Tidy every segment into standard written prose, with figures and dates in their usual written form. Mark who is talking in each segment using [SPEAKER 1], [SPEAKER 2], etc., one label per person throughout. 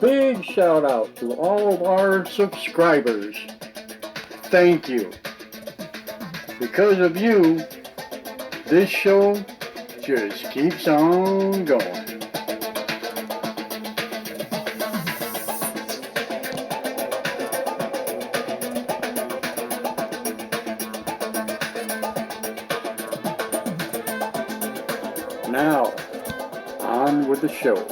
[SPEAKER 1] big shout out to all of our subscribers. Thank you. Because of you, this show just keeps on going. Now, on with the show.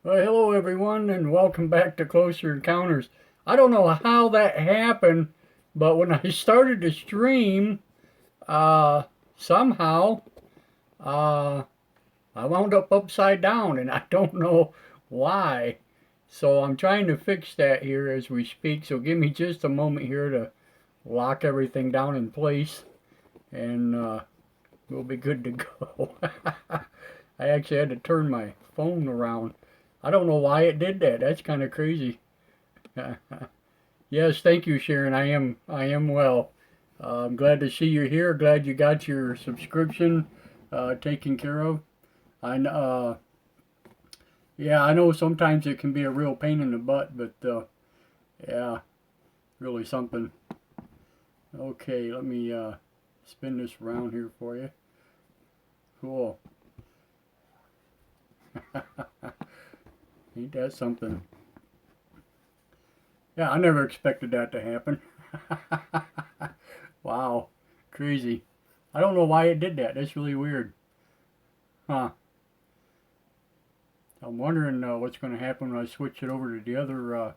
[SPEAKER 1] Well, hello everyone, and welcome back to Closer Encounters. I don't know how that happened, but when I started to stream, somehow, I wound up upside down, and I don't know why. So I'm trying to fix that here as we speak. So give me just a moment here to lock everything down in place, and we'll be good to go. I actually had to turn my phone around. I don't know why it did that. That's kind of crazy. Yes, thank you, Sharon. I am well. I'm glad to see you here. Glad you got your subscription taken care of. Yeah, I know sometimes it can be a real pain in the butt, but yeah, really something. Okay, let me spin this around here for you. Cool. Ain't that something? Yeah, I never expected that to happen. Wow, crazy. I don't know why it did that. That's really weird. Huh. I'm wondering what's going to happen when I switch it over to the other.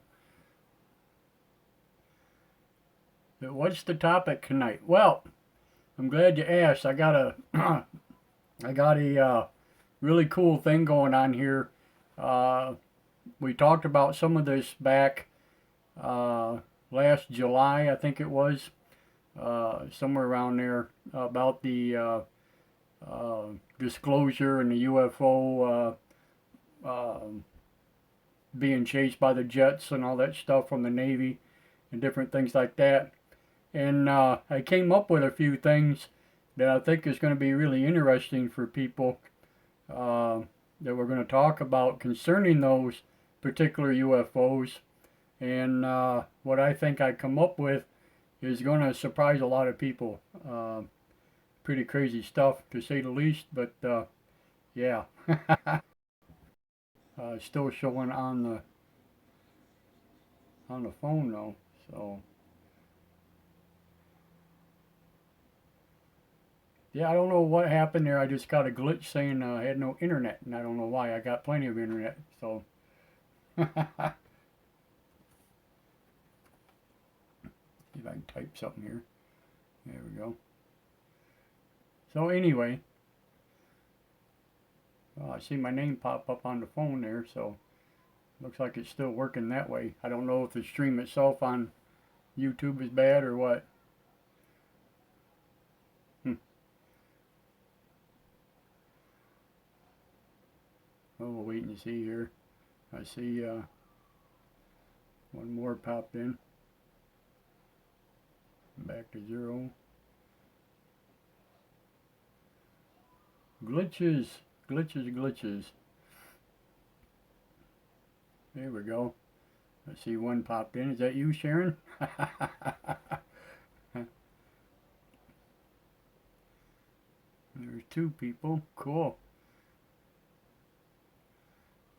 [SPEAKER 1] What's the topic tonight? Well, I'm glad you asked. I got a, I got a really cool thing going on here. We talked about some of this back last July, I think it was, somewhere around there, about the disclosure and the UFO being chased by the jets and all that stuff from the Navy and different things like that. And I came up with a few things that I think is going to be really interesting for people that we're going to talk about concerning those particular UFOs. And what I think I come up with is going to surprise a lot of people. Pretty crazy stuff, to say the least, but yeah. Still showing on the phone though, so yeah, I don't know what happened there. I just got a glitch saying I had no internet, and I don't know why. I got plenty of internet, so see if I can type something here. There we go. So anyway, I see my name pop up on the phone there, so looks like it's still working that way. I don't know if the stream itself on YouTube is bad or what. Oh, we'll wait and see here. I see one more popped in. Back to 0. Glitches, glitches, glitches. There we go. I see one popped in. Is that you, Sharon? There's 2 people. Cool.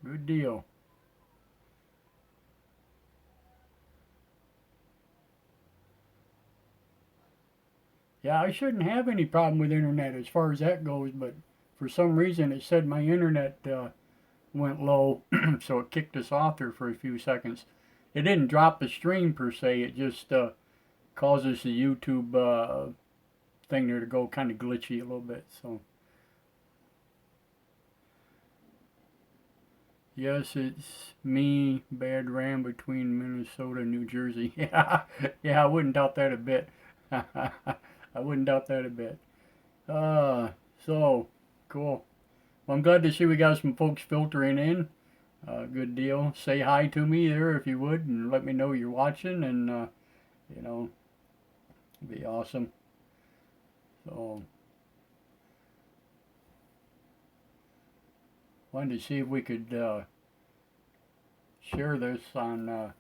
[SPEAKER 1] Good deal. Yeah, I shouldn't have any problem with internet as far as that goes, but for some reason it said my internet went low, so it kicked us off there for a few seconds. It didn't drop the stream per se, it just causes the YouTube thing there to go kind of glitchy a little bit, so. Yes, it's me, Bad Ram between Minnesota and New Jersey. Yeah, yeah, I wouldn't doubt that a bit. I wouldn't doubt that a bit. Uh, so, cool. Well, I'm glad to see we got some folks filtering in. Good deal. Say hi to me there if you would, and let me know you're watching, and you know, it'd be awesome. So, wanted to see if we could share this on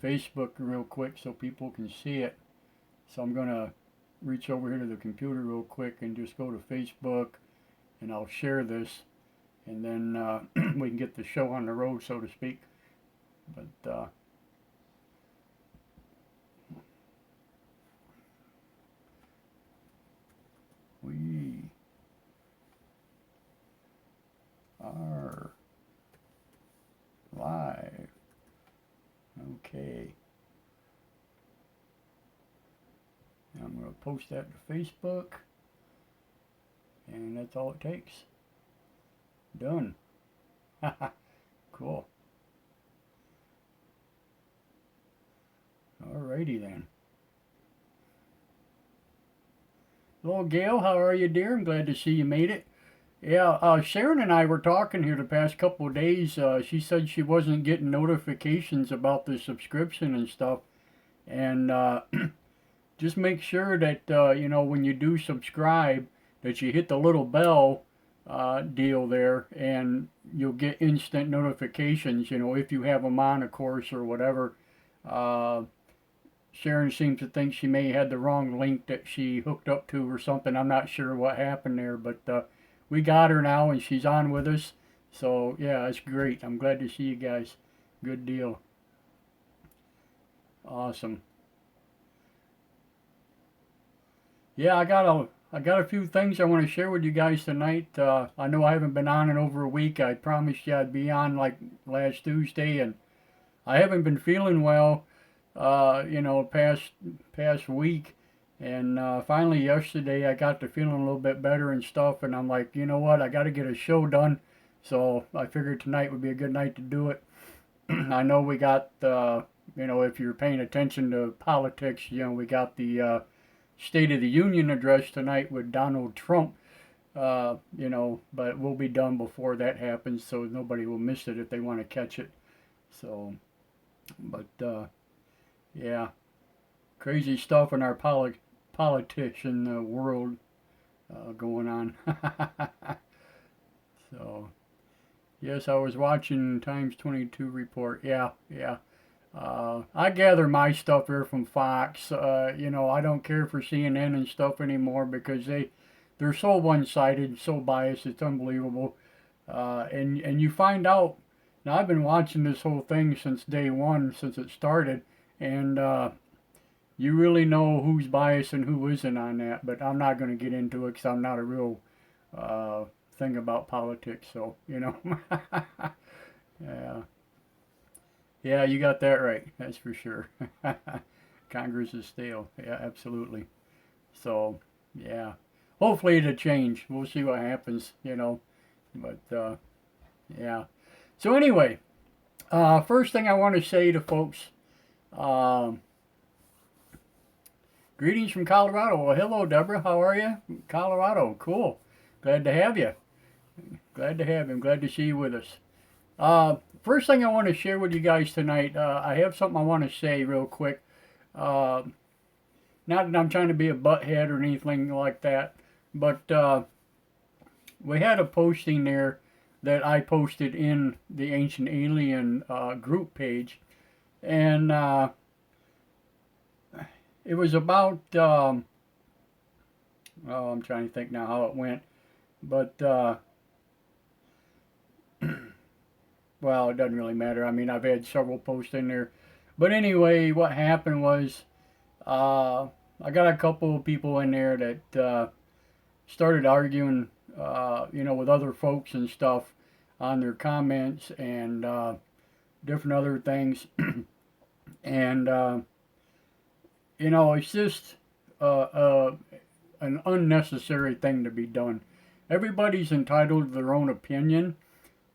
[SPEAKER 1] Facebook real quick so people can see it. So I'm gonna reach over here to the computer real quick and just go to Facebook, and I'll share this, and then we can get the show on the road, so to speak. But we are live. Okay. I'm going to post that to Facebook, and that's all it takes. Done. Cool. Alrighty then. Hello, Gail. How are you, dear? I'm glad to see you made it. Yeah, Sharon and I were talking here the past couple of days. She said she wasn't getting notifications about the subscription and stuff. And just make sure that, when you do subscribe, that you hit the little bell deal there, and you'll get instant notifications, if you have them on, of course, or whatever. Sharon seems to think she may have had the wrong link that she hooked up to or something. I'm not sure what happened there, but we got her now, and she's on with us. So, yeah, it's great. I'm glad to see you guys. Good deal. Awesome. Yeah, I got a few things I want to share with you guys tonight. I know I haven't been on in over a week. I promised you I'd be on like last Tuesday, and I haven't been feeling well, past week. And finally yesterday I got to feeling a little bit better and stuff, and I'm like, you know what, I got to get a show done. So I figured tonight would be a good night to do it. I know we got, if you're paying attention to politics, we got the State of the Union address tonight with Donald Trump. But we'll be done before that happens, so nobody will miss it if they want to catch it. So, but yeah, crazy stuff in our politician world going on. So, yes, I was watching Times 22 report. Yeah, yeah. I gather my stuff here from Fox. I don't care for CNN and stuff anymore because they're so one-sided, so biased. It's unbelievable. And you find out. Now I've been watching this whole thing since day one, since it started, and you really know who's biased and who isn't on that. But I'm not going to get into it because I'm not a real thing about politics. So yeah. Yeah, you got that right. That's for sure. Congress is stale. Yeah, absolutely. So, yeah. Hopefully it'll change. We'll see what happens. But, yeah. So, anyway, first thing I want to say to folks, um, greetings from Colorado. Well, hello, Deborah. How are you? Colorado. Cool. Glad to have you. Glad to have you. I'm glad to see you with us. First thing I want to share with you guys tonight, I have something I want to say real quick. Not that I'm trying to be a butthead or anything like that, but we had a posting there that I posted in the Ancient Alien group page, and it was about, I'm trying to think now how it went, but well, it doesn't really matter. I mean, I've had several posts in there. But anyway, what happened was I got a couple of people in there that started arguing, with other folks and stuff on their comments and different other things. And, it's just an unnecessary thing to be done. Everybody's entitled to their own opinion.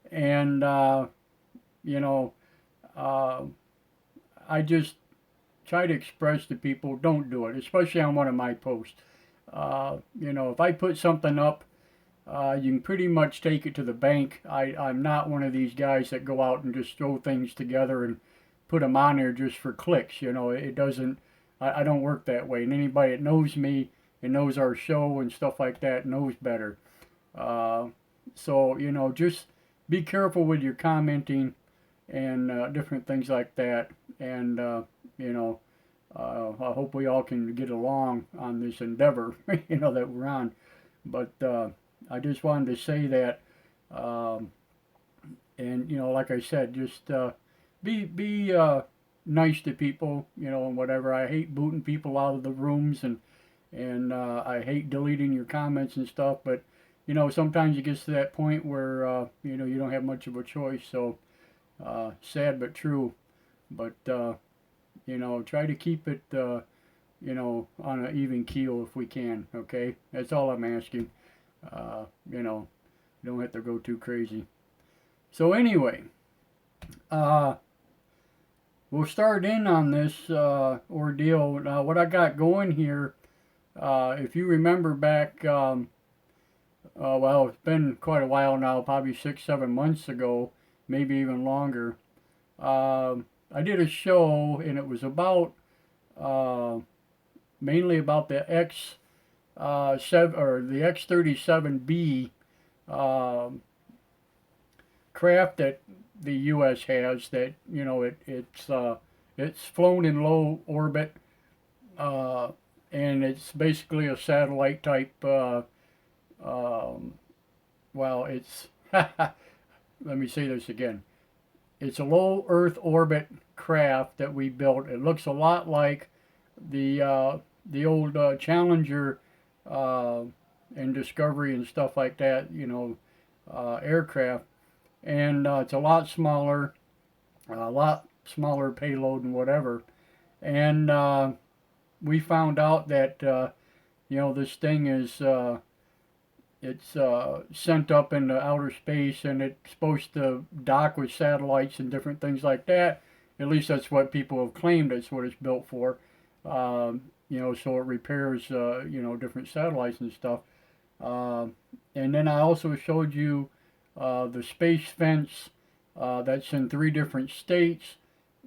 [SPEAKER 1] And, I just try to express to people, don't do it, especially on one of my posts. If I put something up you can pretty much take it to the bank. I'm not one of these guys that go out and just throw things together and put them on there just for clicks. You know, it doesn't, I don't work that way. And anybody that knows me and knows our show and stuff like that knows better. Uh, so, you know, just be careful with your commenting and different things like that. And, you know, I hope we all can get along on this endeavor, you know, that we're on. But I just wanted to say that, um, and you know, like I said, just be nice to people, you know, and whatever. I hate booting people out of the rooms, and I hate deleting your comments and stuff. But you know, sometimes it gets to that point where you know, you don't have much of a choice. So sad but true. But you know, try to keep it you know, on an even keel if we can. Okay, that's all I'm asking. You know, you don't have to go too crazy. So anyway, uh, we'll start in on this ordeal. Now, what I got going here, if you remember back, well, it's been quite a while now, probably 6, 7 months ago, maybe even longer. I did a show, and it was about uh, mainly about the X7 or the X-37B craft that the U.S. has. That, you know, it's flown in low orbit, uh, and it's basically a satellite type. Um, well, it's let me say this again. It's a low Earth orbit craft that we built. It looks a lot like the old Challenger uh, and Discovery and stuff like that. You know, aircraft, and it's a lot smaller payload and whatever. And we found out that you know, this thing is it's sent up into outer space, and it's supposed to dock with satellites and different things like that. At least that's what people have claimed. That's what it's built for. You know, so it repairs you know, different satellites and stuff. And then I also showed you the space fence that's in 3 different states,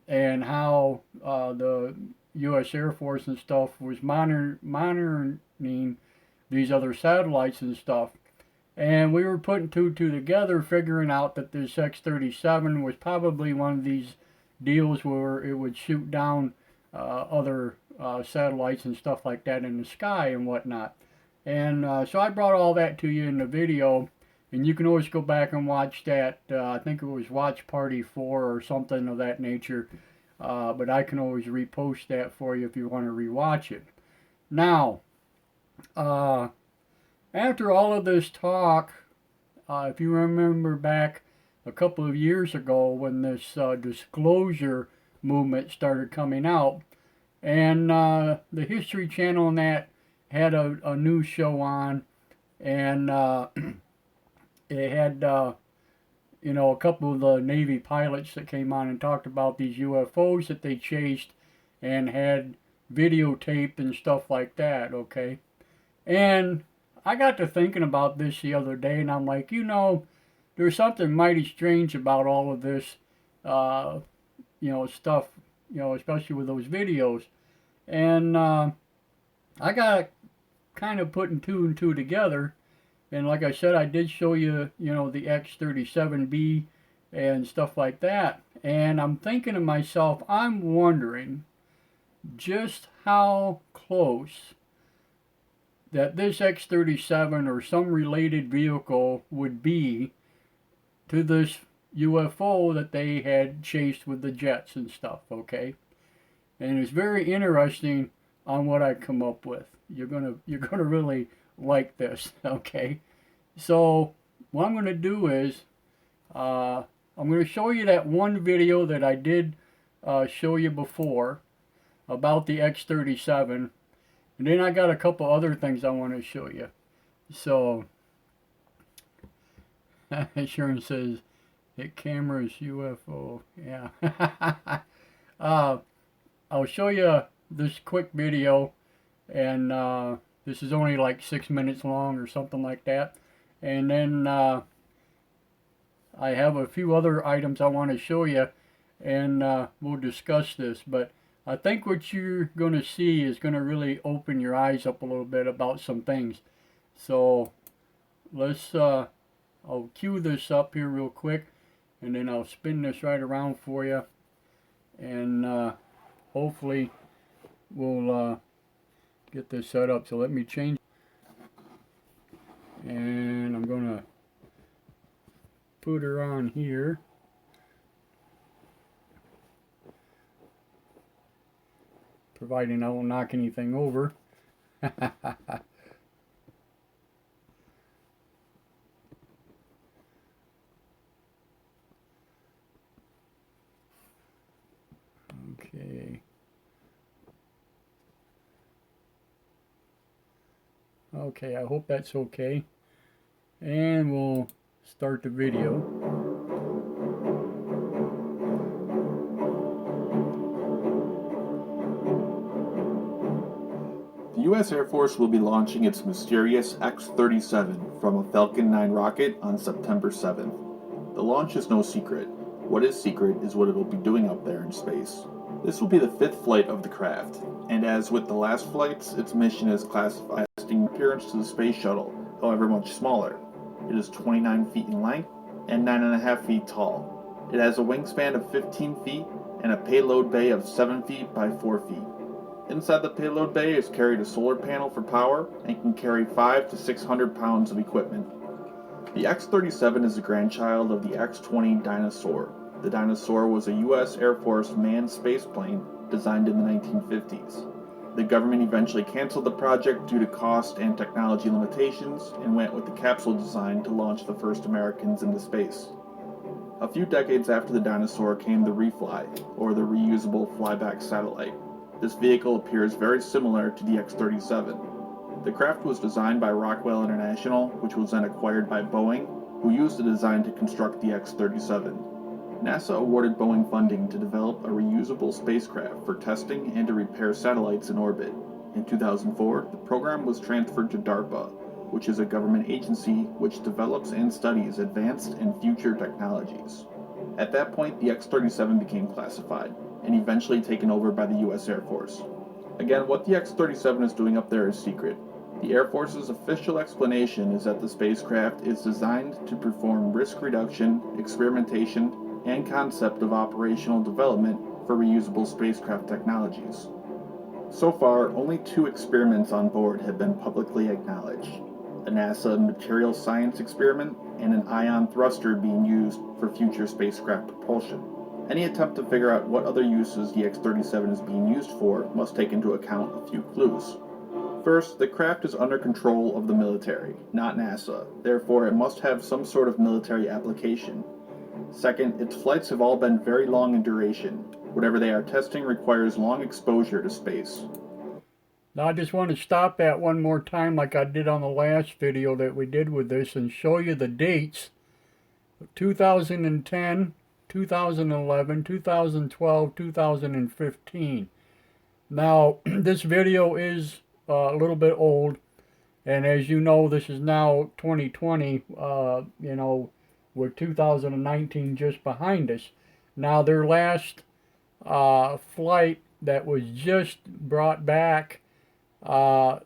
[SPEAKER 1] and how the U.S. Air Force and stuff was monitoring these other satellites and stuff. And we were putting two and two together, figuring out that this X-37 was probably one of these deals where it would shoot down other satellites and stuff like that in the sky and whatnot. And so I brought all that to you in the video, and you can always go back and watch that. I think it was Watch Party 4 or something of that nature. But I can always repost that for you if you want to rewatch it. Now, after all of this talk, if you remember back a couple of years ago when this disclosure movement started coming out, and the History Channel and that had a news show on, and it had you know, a couple of the Navy pilots that came on and talked about these UFOs that they chased and had videotaped and stuff like that, okay? And I got to thinking about this the other day, and I'm like, you know, there's something mighty strange about all of this, you know, stuff, you know, especially with those videos. And I got kind of putting two and two together. And like I said, I did show you, you know, the X-37B and stuff like that. And I'm thinking to myself, I'm wondering just how close that this X-37 or some related vehicle would be to this UFO that they had chased with the jets and stuff, okay? And it's very interesting on what I come up with. You're gonna really like this, okay? So what I'm gonna do is I'm gonna show you that one video that I did show you before about the X-37, and then I got a couple other things I want to show you. So Sharon says hit cameras UFO. Yeah. I'll show you this quick video, and this is only like 6 minutes long or something like that. And then I have a few other items I want to show you, and we'll discuss this. But I think what you're going to see is going to really open your eyes up a little bit about some things. So let's, I'll cue this up here real quick, and then I'll spin this right around for you. And hopefully we'll get this set up. So let me change. And I'm going to put her on here. Providing I won't knock anything over. Okay. Okay, I hope that's okay. And we'll start the video.
[SPEAKER 2] The U.S. Air Force will be launching its mysterious X-37 from a Falcon 9 rocket on September 7th. The launch is no secret. What is secret is what it will be doing up there in space. This will be the 5th flight of the craft, and as with the last flights, its mission is classified as an appearance to the space shuttle, however much smaller. It is 29 feet in length and 9.5 feet tall. It has a wingspan of 15 feet and a payload bay of 7 feet by 4 feet. Inside the payload bay is carried a solar panel for power and can carry 500 to 600 pounds of equipment. The X-37 is a grandchild of the X-20 Dyna-Soar. The Dyna-Soar was a U.S. Air Force manned spaceplane designed in the 1950s. The government eventually canceled the project due to cost and technology limitations and went with the capsule design to launch the first Americans into space. A few decades after the Dyna-Soar came the Refly, or the reusable flyback satellite. This vehicle appears very similar to the X-37. The craft was designed by Rockwell International, which was then acquired by Boeing, who used the design to construct the X-37. NASA awarded Boeing funding to develop a reusable spacecraft for testing and to repair satellites in orbit. In 2004, the program was transferred to DARPA, which is a government agency which develops and studies advanced and future technologies. At that point, the X-37 became classified, and eventually taken over by the U.S. Air Force. Again, what the X-37 is doing up there is secret. The Air Force's official explanation is that the spacecraft is designed to perform risk reduction, experimentation, and concept of operational development for reusable spacecraft technologies. So far, only 2 experiments on board have been publicly acknowledged: a NASA material science experiment and an ion thruster being used for future spacecraft propulsion. Any attempt to figure out what other uses the X-37 is being used for must take into account a few clues. First, the craft is under control of the military, not NASA, therefore it must have some sort of military application. Second, its flights have all been very long in duration. Whatever they are testing requires long exposure to space.
[SPEAKER 1] Now I just want to stop that one more time like I did on the last video that we did with this and show you the dates: 2010, 2011, 2012, 2015. Now this video is a little bit old, and as you know, this is now 2020, with 2019 just behind us. Now their last flight that was just brought back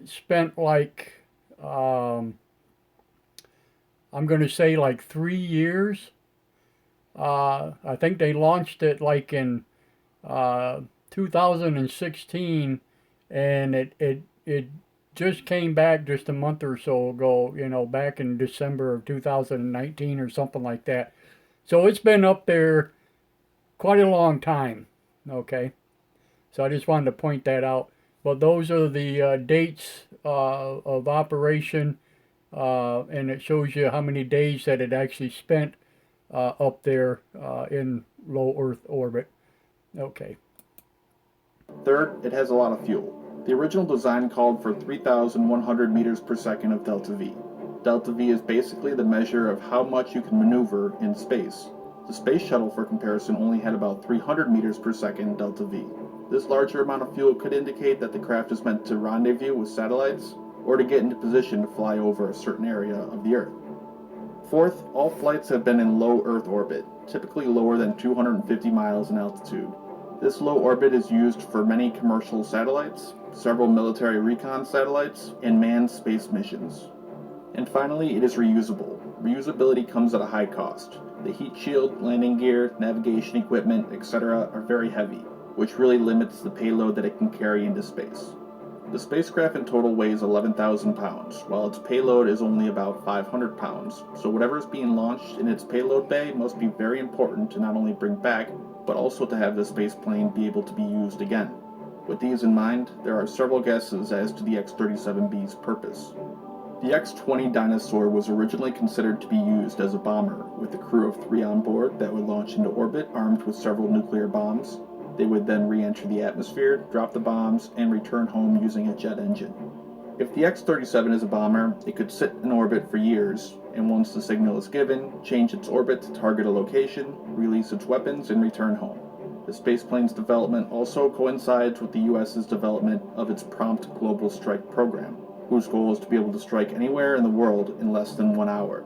[SPEAKER 1] spent like, I'm going to say like 3 years. I think they launched it like in 2016, and it just came back just a month or so ago, back in December of 2019 or something like that. So it's been up there quite a long time, okay? So I just wanted to point that out. But those are the dates of operation, and it shows you how many days that it actually spent up there in low Earth orbit. Okay.
[SPEAKER 2] Third, it has a lot of fuel. The original design called for 3,100 meters per second of delta V. Delta V is basically the measure of how much you can maneuver in space. The space shuttle, for comparison, only had about 300 meters per second delta V. This larger amount of fuel could indicate that the craft is meant to rendezvous with satellites or to get into position to fly over a certain area of the Earth. Fourth, all flights have been in low Earth orbit, typically lower than 250 miles in altitude. This low orbit is used for many commercial satellites, several military recon satellites, and manned space missions. And finally, it is reusable. Reusability comes at a high cost. The heat shield, landing gear, navigation equipment, etc. are very heavy, which really limits the payload that it can carry into space. The spacecraft in total weighs 11,000 pounds, while its payload is only about 500 pounds, so whatever is being launched in its payload bay must be very important to not only bring back, but also to have the spaceplane be able to be used again. With these in mind, there are several guesses as to the X-37B's purpose. The X-20 Dinosaur was originally considered to be used as a bomber, with a crew of 3 on board that would launch into orbit armed with several nuclear bombs. They would then re-enter the atmosphere, drop the bombs, and return home using a jet engine. If the X-37 is a bomber, it could sit in orbit for years, and once the signal is given, change its orbit to target a location, release its weapons, and return home. The spaceplane's development also coincides with the US's development of its Prompt Global Strike program, whose goal is to be able to strike anywhere in the world in less than 1 hour.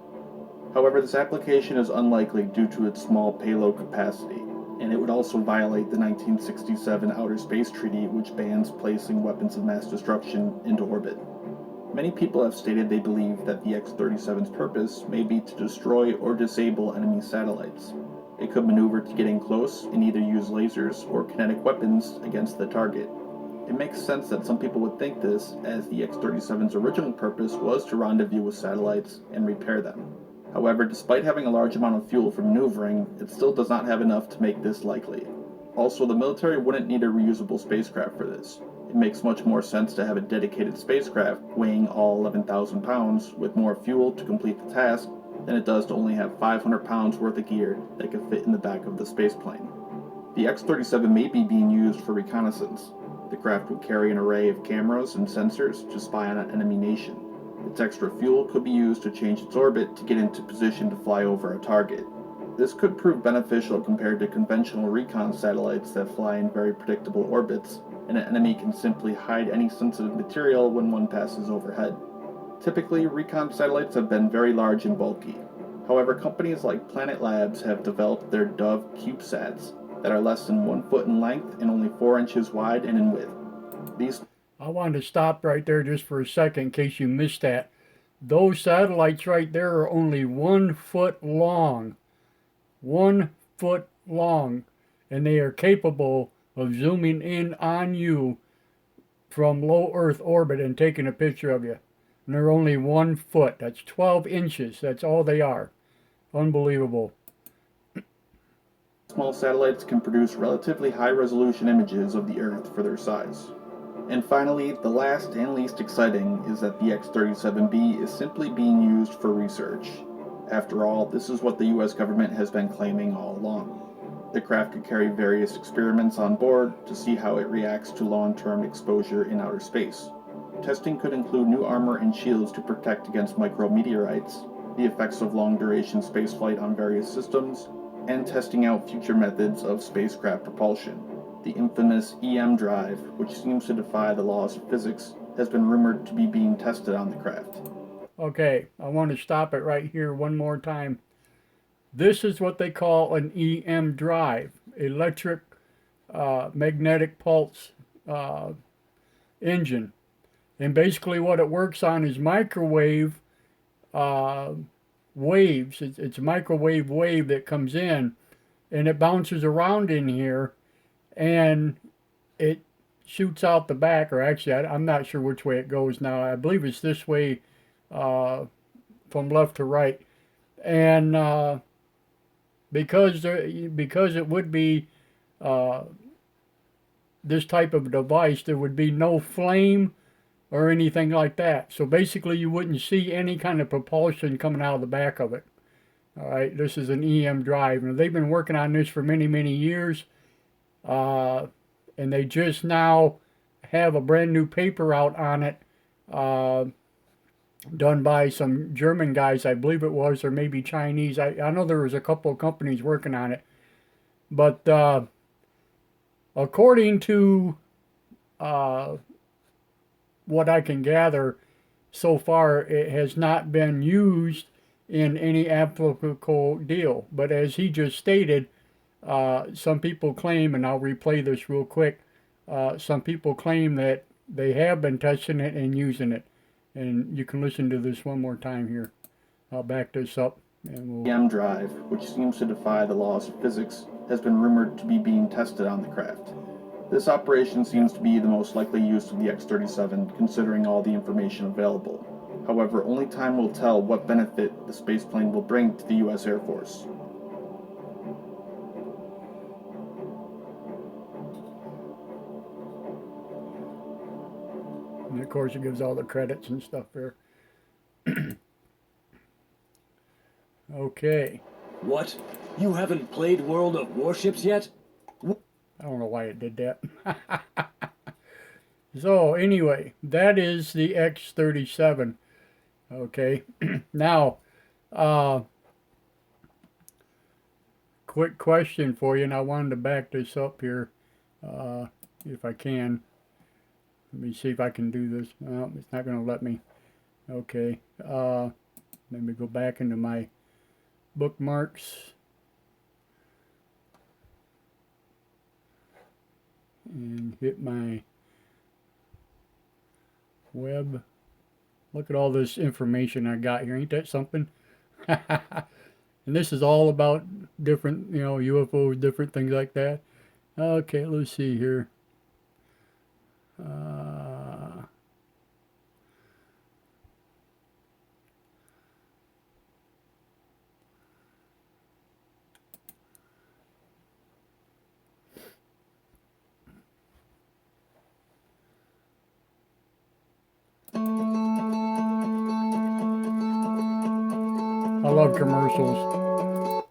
[SPEAKER 2] However, this application is unlikely due to its small payload capacity, and it would also violate the 1967 Outer Space Treaty, which bans placing weapons of mass destruction into orbit. Many people have stated they believe that the X-37's purpose may be to destroy or disable enemy satellites. It could maneuver to get in close and either use lasers or kinetic weapons against the target. It makes sense that some people would think this, as the X-37's original purpose was to rendezvous with satellites and repair them. However, despite having a large amount of fuel for maneuvering, it still does not have enough to make this likely. Also, the military wouldn't need a reusable spacecraft for this. It makes much more sense to have a dedicated spacecraft weighing all 11,000 pounds with more fuel to complete the task than it does to only have 500 pounds worth of gear that could fit in the back of the spaceplane. The X-37 may be being used for reconnaissance. The craft would carry an array of cameras and sensors to spy on an enemy nation. Its extra fuel could be used to change its orbit to get into position to fly over a target. This could prove beneficial compared to conventional recon satellites that fly in very predictable orbits, and an enemy can simply hide any sensitive material when one passes overhead. Typically, recon satellites have been very large and bulky. However, companies like Planet Labs have developed their Dove CubeSats that are less than 1 foot in length and only 4 inches wide and in width. These
[SPEAKER 1] I wanted to stop right there just for a second in case you missed that. Those satellites right there are only 1 foot long. 1 foot long. And they are capable of zooming in on you from low Earth orbit and taking a picture of you. And they're only 1 foot. That's 12 inches. That's all they are. Unbelievable.
[SPEAKER 2] small satellites can produce relatively high-resolution images of the Earth for their size. And finally, the last and least exciting is that the X-37B is simply being used for research. After all, this is what the US government has been claiming all along. The craft could carry various experiments on board to see how it reacts to long-term exposure in outer space. Testing could include new armor and shields to protect against micrometeorites, the effects of long-duration spaceflight on various systems, and testing out future methods of spacecraft propulsion. The infamous EM drive, which seems to defy the laws of physics, has been rumored to be being tested on the craft.
[SPEAKER 1] Okay, I want to stop it right here one more time. This is what they call an EM drive, electric magnetic pulse uh, engine. And basically, what it works on is microwave uh, waves. It's a microwave wave that comes in and it bounces around in here and it shoots out the back, or actually, I'm not sure which way it goes now. I believe it's this way uh, from left to right. And because it would be uh, this type of device, there would be no flame or anything like that. So basically, you wouldn't see any kind of propulsion coming out of the back of it. All right, this is an EM drive, and they've been working on this for many, many years. And they just now have a brand new paper out on it, uh, done by some German guys, I believe it was, or maybe Chinese. I know there was a couple of companies working on it. But according to uh, what I can gather so far, it has not been used in any applicable deal. But as he just stated, some people claim, and I'll replay this real quick, some people claim that they have been testing it and using it. And you can listen to this one more time here. I'll back this up and we'll...
[SPEAKER 2] EM drive, which seems to defy the laws of physics, has been rumored to be being tested on the craft. This operation seems to be the most likely use of the X-37, considering all the information available. However, only time will tell what benefit the spaceplane will bring to the U.S. Air Force.
[SPEAKER 1] And of course, it gives all the credits and stuff there. Okay.
[SPEAKER 3] What? You haven't played World of Warships yet?
[SPEAKER 1] I don't know why it did that. So anyway, that is the X-37. Okay. Now, quick question for you, and I wanted to back this up here, if I can. Let me see if I can do this. No, it's not going to let me. Okay. Let me go back into my bookmarks. And hit my web. Look at all this information I got here. Ain't that something? And this is all about different, UFOs, different things like that. Okay, let's see here. I love commercials.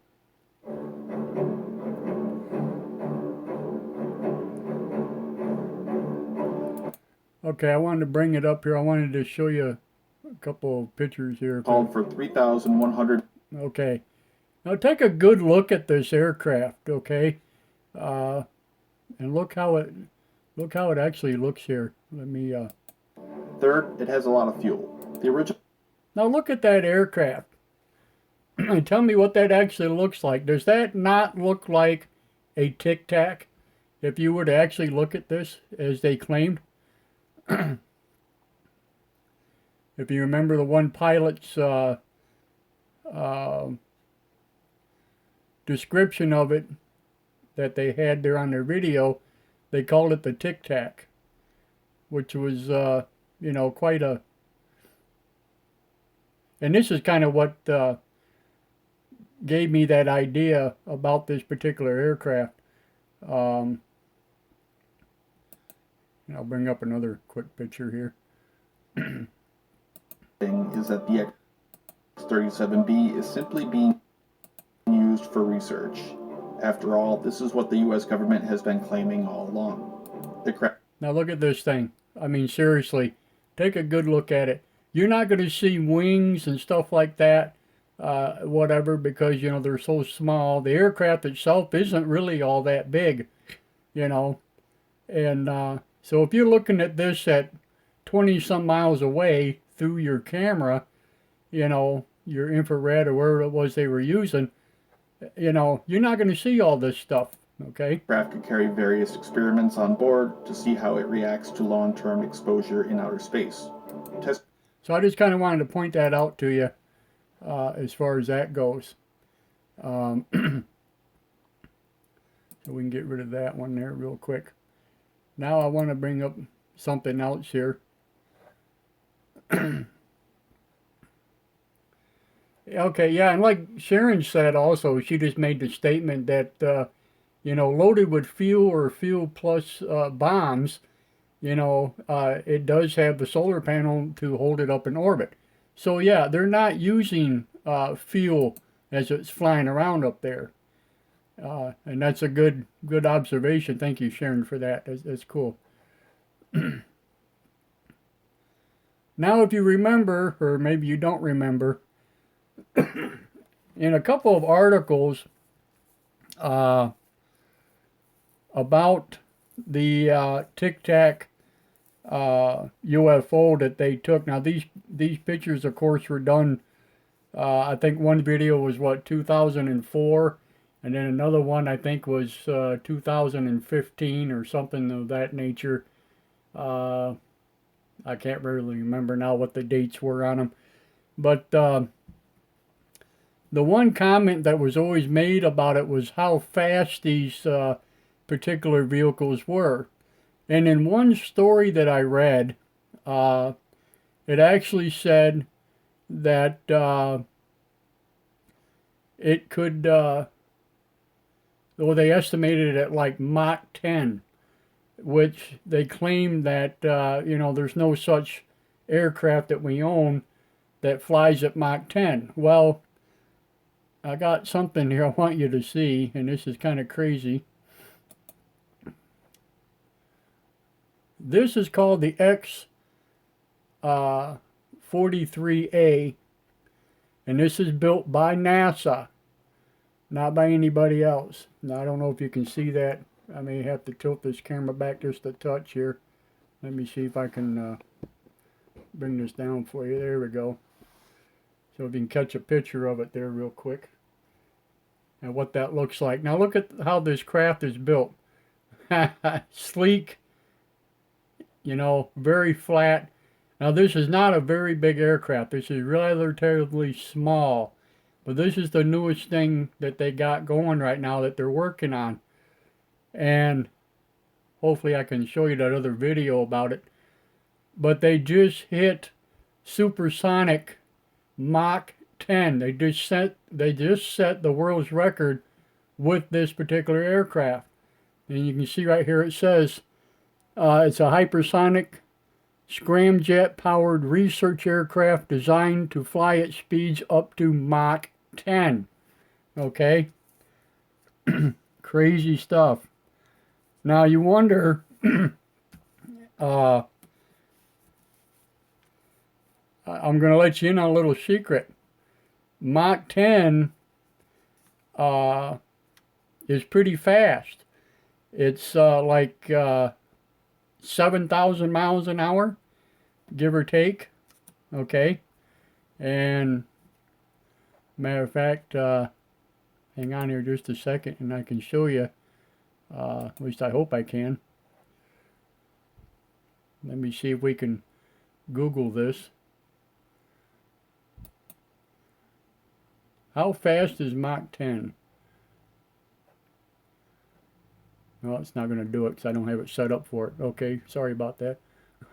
[SPEAKER 1] Okay, I wanted to bring it up here. I wanted to show you a couple of pictures here.
[SPEAKER 2] Called for 3,100.
[SPEAKER 1] Okay. Now take a good look at this aircraft, okay? And look how it actually looks here. Let me
[SPEAKER 2] Third, it has a lot of fuel. The original...
[SPEAKER 1] Now look at that aircraft. And tell me what that actually looks like. Does that not look like a Tic Tac? If you were to actually look at this as they claimed. If you remember the one pilot's description of it that they had there on their video, they called it the Tic Tac, which was, quite a... And this is kind of what gave me that idea about this particular aircraft. And I'll bring up another quick picture here.
[SPEAKER 2] thing is that the X-37B is simply being used for research. After all, this is what the U.S. government has been claiming all along.
[SPEAKER 1] Now look at this thing. I mean, seriously, take a good look at it. You're not going to see wings and stuff like that, whatever, because, they're so small. The aircraft itself isn't really all that big, And so if you're looking at this at 20 some miles away through your camera, your infrared or whatever it was they were using, you're not going to see all this stuff, okay?
[SPEAKER 2] Craft could carry various experiments on board to see how it reacts to long-term exposure in outer space.
[SPEAKER 1] So I just kind of wanted to point that out to you as far as that goes. So we can get rid of that one there real quick. Now I want to bring up something else here. Okay, yeah, and like Sharon said also, she just made the statement that, loaded with fuel or fuel plus bombs, it does have the solar panel to hold it up in orbit. So yeah, they're not using fuel as it's flying around up there. And that's a good observation. Thank you, Sharon, for that. That's cool. Now, if you remember, or maybe you don't remember, in a couple of articles about the Tic Tac UFO that they took. Now, these pictures, of course, were done I think one video was what, 2004, and then another one I think was 2015 or something of that nature. Uh, I can't really remember now what the dates were on them. But the one comment that was always made about it was how fast these particular vehicles were. And in one story that I read, uh, it actually said that it could, well, they estimated it at like Mach 10, which they claim that, there's no such aircraft that we own that flies at Mach 10. Well, I got something here I want you to see, and this is kind of crazy. This is called the X-43A, and this is built by NASA, not by anybody else. Now, I don't know if you can see that. I may have to tilt this camera back just a touch here. Let me see if I can bring this down for you. There we go. So if you can catch a picture of it there real quick. And what that looks like. Now look at how this craft is built. Sleek, very flat. Now this is not a very big aircraft. This is relatively small. But this is the newest thing that they got going right now that they're working on. And hopefully I can show you that other video about it. But they just hit supersonic Mach 10. They just set the world's record with this particular aircraft. And you can see right here it says it's a hypersonic scramjet powered research aircraft designed to fly at speeds up to Mach 10. Okay? Crazy stuff. Now you wonder I'm going to let you in on a little secret. Mach 10 is pretty fast. It's like 7,000 miles an hour, give or take. Okay? And matter of fact, hang on here just a second and I can show you. At least I hope I can. Let me see if we can Google this. How fast is Mach 10? No, it's not going to do it because I don't have it set up for it. Okay, sorry about that.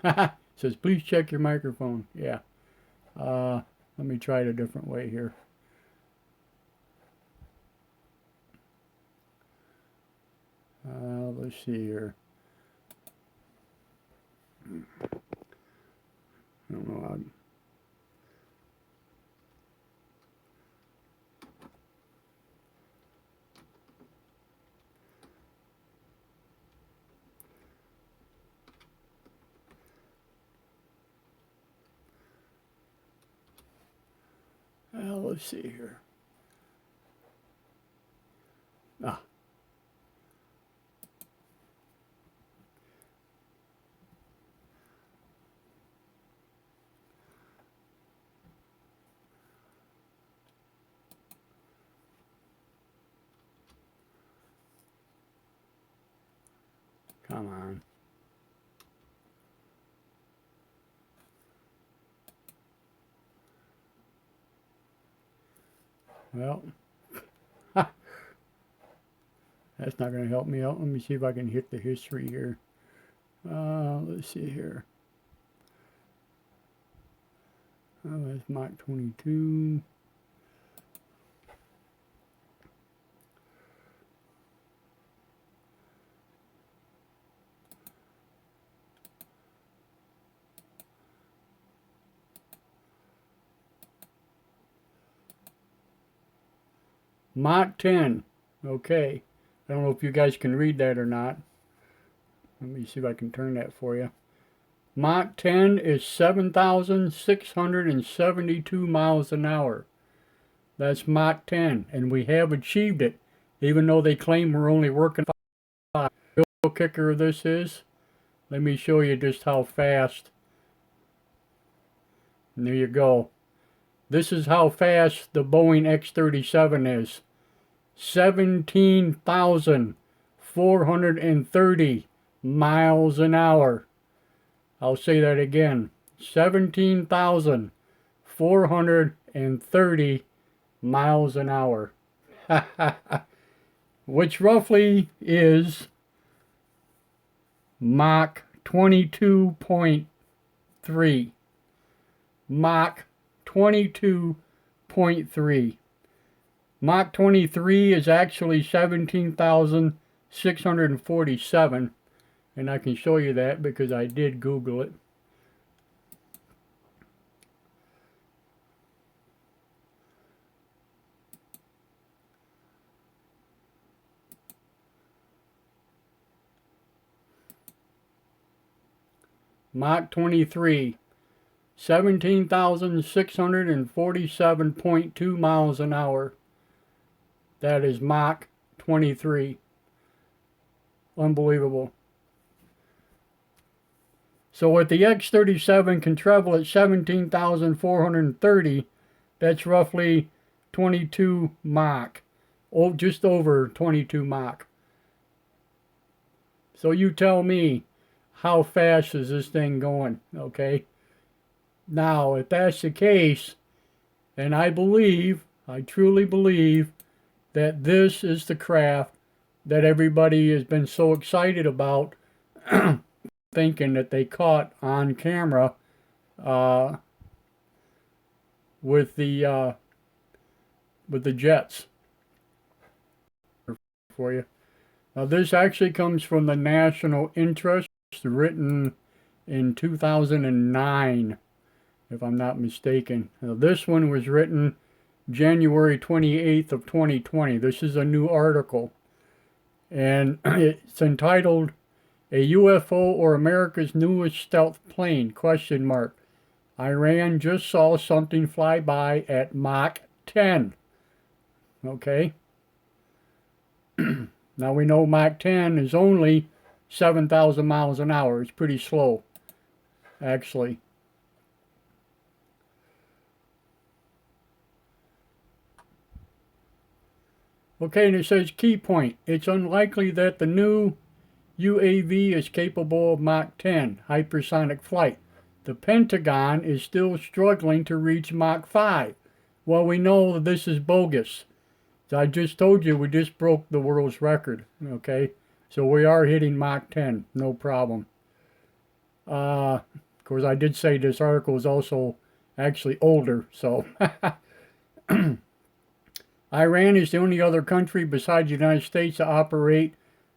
[SPEAKER 1] It says, please check your microphone. Yeah. Let me try it a different way here. Let's see here. I don't know. Let's see here. Ah. Come on. Well, that's not going to help me out. Let me see if I can hit the history here. Let's see here. Oh, that's Mach 22. Mach 10. Okay. I don't know if you guys can read that or not. Let me see if I can turn that for you. Mach 10 is 7,672 miles an hour. That's Mach 10. And we have achieved it, even though they claim we're only working 5. The real kicker of this is, let me show you just how fast. And there you go. This is how fast the Boeing X-37 is. 17,430 miles an hour. I'll say that again. 17,430 miles an hour. Which roughly is Mach 22.3. Mach 22.3. Mach 23 is actually 17,647, and I can show you that because I did Google it. Mach 23, 17,647.2 miles an hour. That is Mach 23. Unbelievable. So if the X-37 can travel at 17,430, that's roughly 22 Mach. Oh, just over 22 Mach. So you tell me, how fast is this thing going, okay? Now, if that's the case, and I truly believe, that this is the craft that everybody has been so excited about, thinking that they caught on camera with the jets for you. Now, this actually comes from the National Interest, written in 2009, if I'm not mistaken. Now, this one was written January 28th of 2020. This is a new article, and it's entitled "A UFO or America's Newest Stealth Plane?" question mark. Iran just saw something fly by at Mach 10. Okay. Now we know Mach 10 is only 7,000 miles an hour. It's pretty slow, actually. Okay, and it says key point. It's unlikely that the new UAV is capable of Mach 10 hypersonic flight. The Pentagon is still struggling to reach Mach 5. Well, we know that this is bogus. I just told you we just broke the world's record, okay? So we are hitting Mach 10, no problem. Of course, I did say this article is also actually older, so. Iran is the only other country besides the United States to operate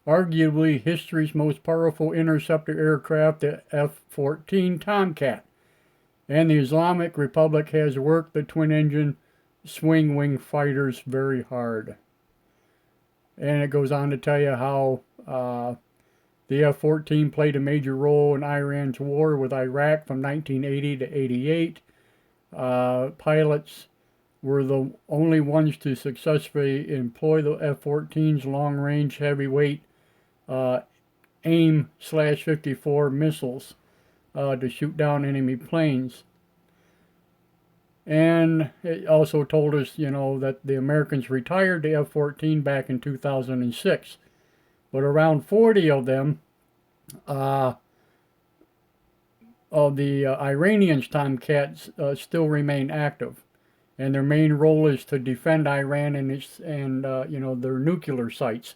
[SPEAKER 1] arguably history's most powerful interceptor aircraft, the F-14 Tomcat. And the Islamic Republic has worked the twin-engine swing-wing fighters very hard. And it goes on to tell you how the F-14 played a major role in Iran's war with Iraq from 1980 to 88. Pilots were the only ones to successfully employ the F-14's long-range heavyweight AIM-54 missiles to shoot down enemy planes. And it also told us, that the Americans retired the F-14 back in 2006. But around 40 of them, of the Iranians' Tomcats still remain active. And their main role is to defend Iran and their nuclear sites.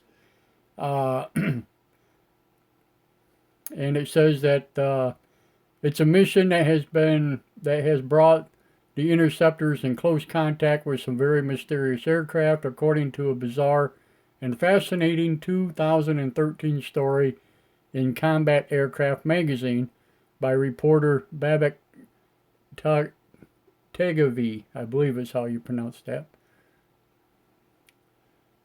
[SPEAKER 1] And it says that it's a mission that has brought the interceptors in close contact with some very mysterious aircraft, according to a bizarre and fascinating 2013 story in Combat Aircraft magazine by reporter Babak Tegavi, I believe is how you pronounce that.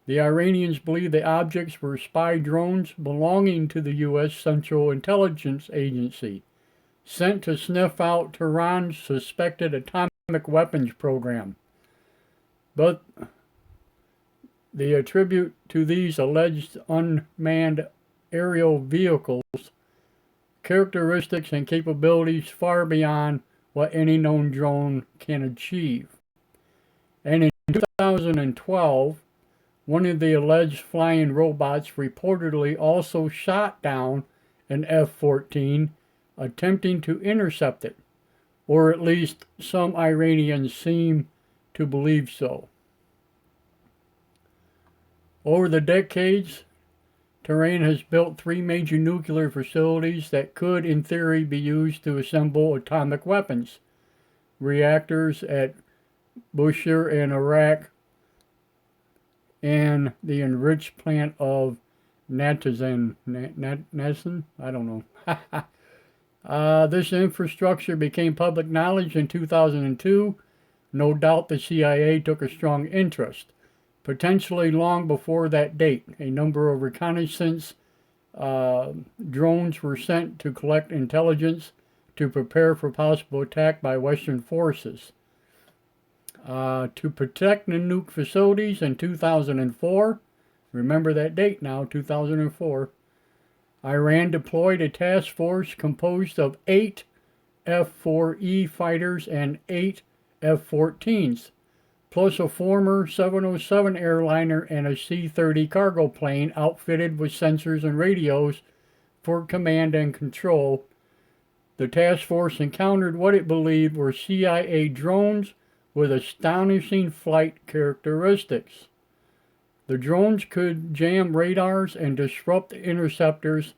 [SPEAKER 1] The Iranians believe the objects were spy drones belonging to the U.S. Central Intelligence Agency, sent to sniff out Tehran's suspected atomic weapons program. But they attribute to these alleged unmanned aerial vehicles characteristics and capabilities far beyond what any known drone can achieve. And in 2012, one of the alleged flying robots reportedly also shot down an F 14, attempting to intercept it, or at least some Iranians seem to believe so. Over the decades, Tehran has built three major nuclear facilities that could, in theory, be used to assemble atomic weapons. Reactors at Bushehr in Iraq and the enriched plant of Natanz. I don't know. This infrastructure became public knowledge in 2002. No doubt the CIA took a strong interest. Potentially long before that date, a number of reconnaissance drones were sent to collect intelligence to prepare for possible attack by Western forces. To protect the nuke facilities in 2004, remember that date now, 2004, Iran deployed a task force composed of 8 F-4E fighters and 8 F-14s, plus a former 707 airliner and a C-30 cargo plane outfitted with sensors and radios for command and control. The task force encountered what it believed were CIA drones with astonishing flight characteristics. The drones could jam radars and disrupt the interceptors'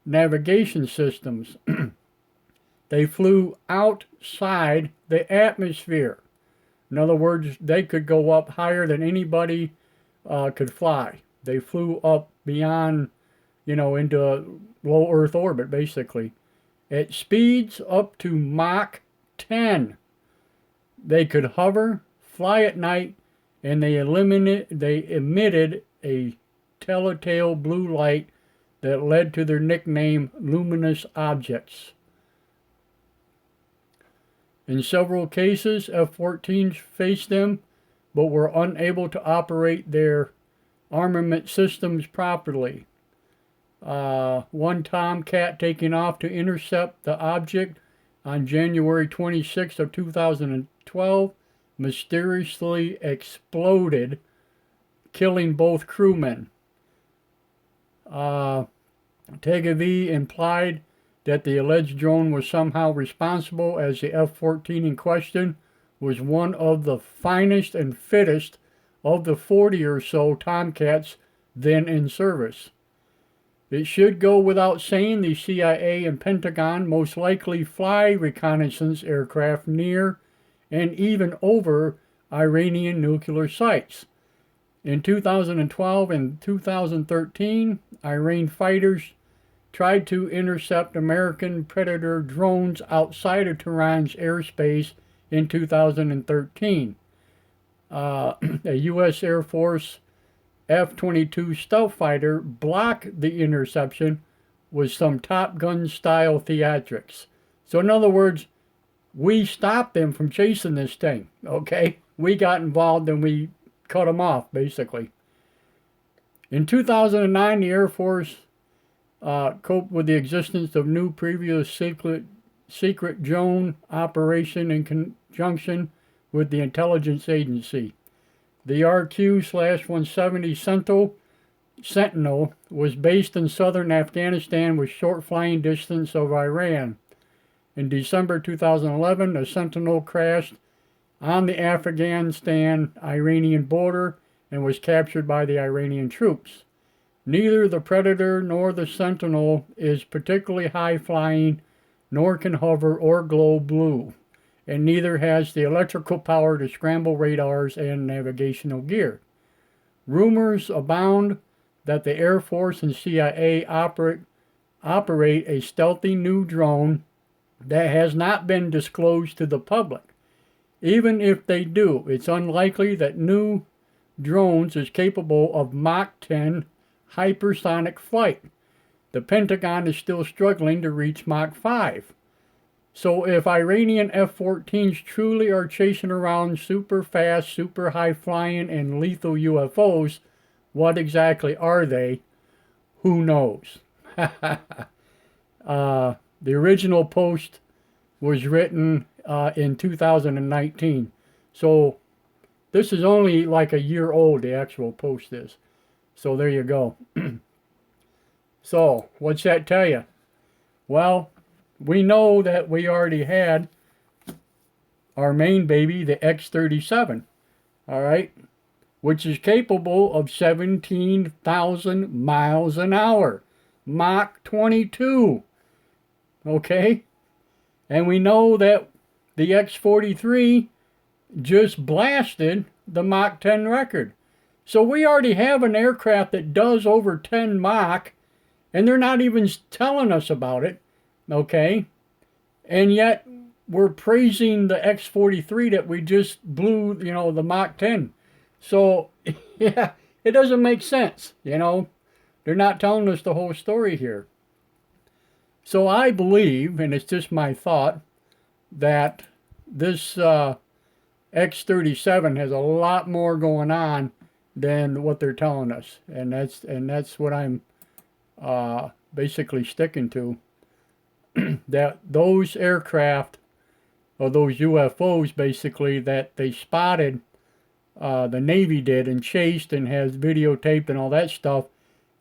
[SPEAKER 1] navigation systems. They flew outside the atmosphere. In other words, they could go up higher than anybody could fly. They flew up beyond, into low Earth orbit, basically, at speeds up to Mach 10. They could hover, fly at night, and they emitted a telltale blue light that led to their nickname, luminous objects. In several cases, F-14s faced them, but were unable to operate their armament systems properly. One Tomcat taking off to intercept the object on January 26th of 2012 mysteriously exploded, killing both crewmen. Tegavi implied that the alleged drone was somehow responsible, as the F-14 in question was one of the finest and fittest of the 40 or so Tomcats then in service. It should go without saying the CIA and Pentagon most likely fly reconnaissance aircraft near and even over Iranian nuclear sites. In 2012 and 2013, Iran fighters tried to intercept American Predator drones outside of Tehran's airspace in 2013. A U.S. Air Force F-22 stealth fighter blocked the interception with some Top Gun style theatrics. So in other words, we stopped them from chasing this thing, okay? We got involved and we cut them off, basically. In 2009, the Air Force coped with the existence of new previous secret drone operation in conjunction with the intelligence agency. The RQ-170 Sentinel was based in southern Afghanistan with short flying distance of Iran. In December 2011, the Sentinel crashed on the Afghanistan-Iranian border and was captured by the Iranian troops. Neither the Predator nor the Sentinel is particularly high-flying, nor can hover or glow blue, and neither has the electrical power to scramble radars and navigational gear. Rumors abound that the Air Force and CIA operate a stealthy new drone that has not been disclosed to the public. Even if they do, it's unlikely that new drones is capable of Mach 10 hypersonic flight. The Pentagon is still struggling to reach Mach 5. So if Iranian F-14s truly are chasing around super fast, super high flying, and lethal UFOs, what exactly are they? Who knows? The original post was written in 2019. So This is only like a year old, the actual post is. So there you go. So, what's that tell you? Well, we know that we already had our main baby, the X-37, all right, which is capable of 17,000 miles an hour, Mach 22, okay? And we know that the X-43 just blasted the Mach 10 record. So we already have an aircraft that does over 10 Mach, and they're not even telling us about it, okay? And yet we're praising the X-43 that we just blew, you know, the Mach 10. So, yeah, it doesn't make sense, you know. They're not telling us the whole story here. So I believe, and it's just my thought, that this X-37 has a lot more going on than what they're telling us, and that's what I'm basically sticking to. That those aircraft, or those UFOs, basically, that they spotted, the Navy did, and chased and has videotaped and all that stuff,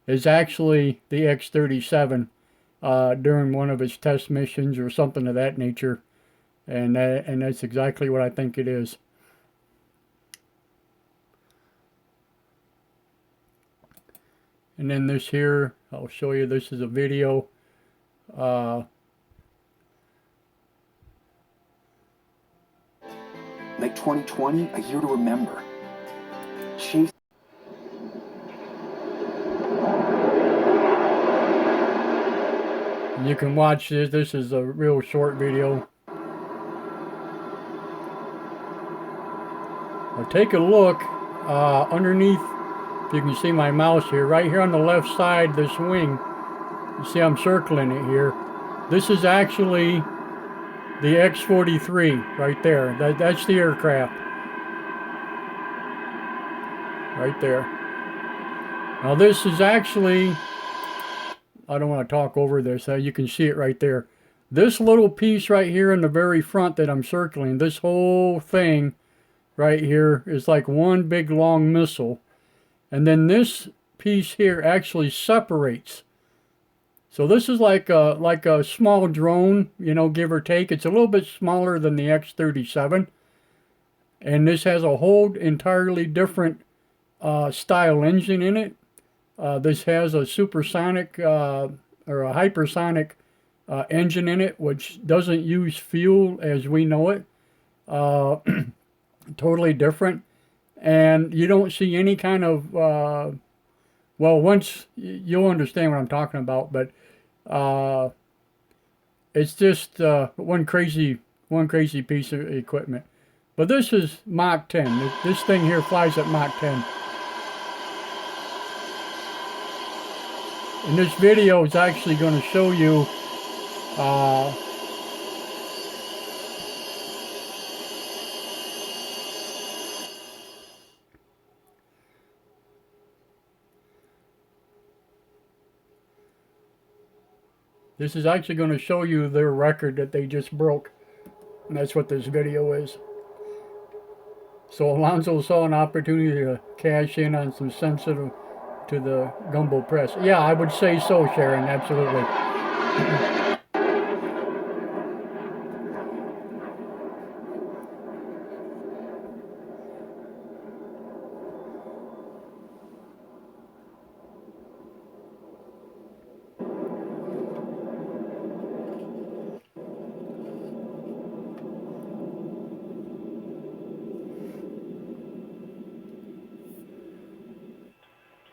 [SPEAKER 1] is actually the X-37 during one of its test missions or something of that nature, and that's exactly what I think it is. And then this here, I'll show you, this is a video.
[SPEAKER 3] Make 2020 a year to remember. Chase.
[SPEAKER 1] And you can watch this. This is a real short video. Now take a look underneath, if you can see my mouse here, right here on the left side, this wing. You see I'm circling it here. This is actually the X-43 right there. That's the aircraft. Right there. Now this is actually, I don't want to talk over this. You can see it right there. This little piece right here in the very front that I'm circling, this whole thing right here is like one big long missile. And then this piece here actually separates. So this is like a small drone, you know, give or take. It's a little bit smaller than the X-37. And this has a whole entirely different style engine in it. This has a supersonic or a hypersonic engine in it, which doesn't use fuel as we know it. Totally different. And you don't see any kind of, well, once you'll understand what I'm talking about, but it's just one crazy piece of equipment. But this is Mach 10. This thing here flies at Mach 10. And this video is actually going to show you this is actually going to show you their record that they just broke. And that's what this video is. So Alonzo saw an opportunity to cash in on some sensitive to the Gumbo Press. Yeah, I would say so, Sharon, absolutely.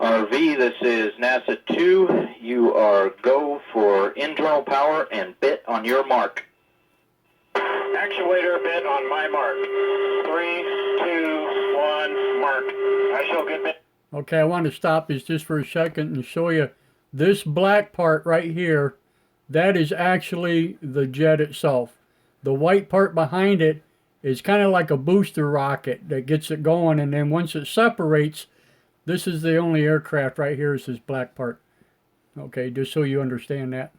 [SPEAKER 4] RV, this is NASA 2. You are go for internal power and bit on your mark.
[SPEAKER 5] Actuator bit on my mark. 3, 2, 1, mark. I shall get bit.
[SPEAKER 1] Okay, I want to stop this just for a second and show you this black part right here. That is actually the jet itself. The white part behind it is kind of like a booster rocket that gets it going, and then once it separates, this is the only aircraft right here is this black part. Okay, just so you understand that.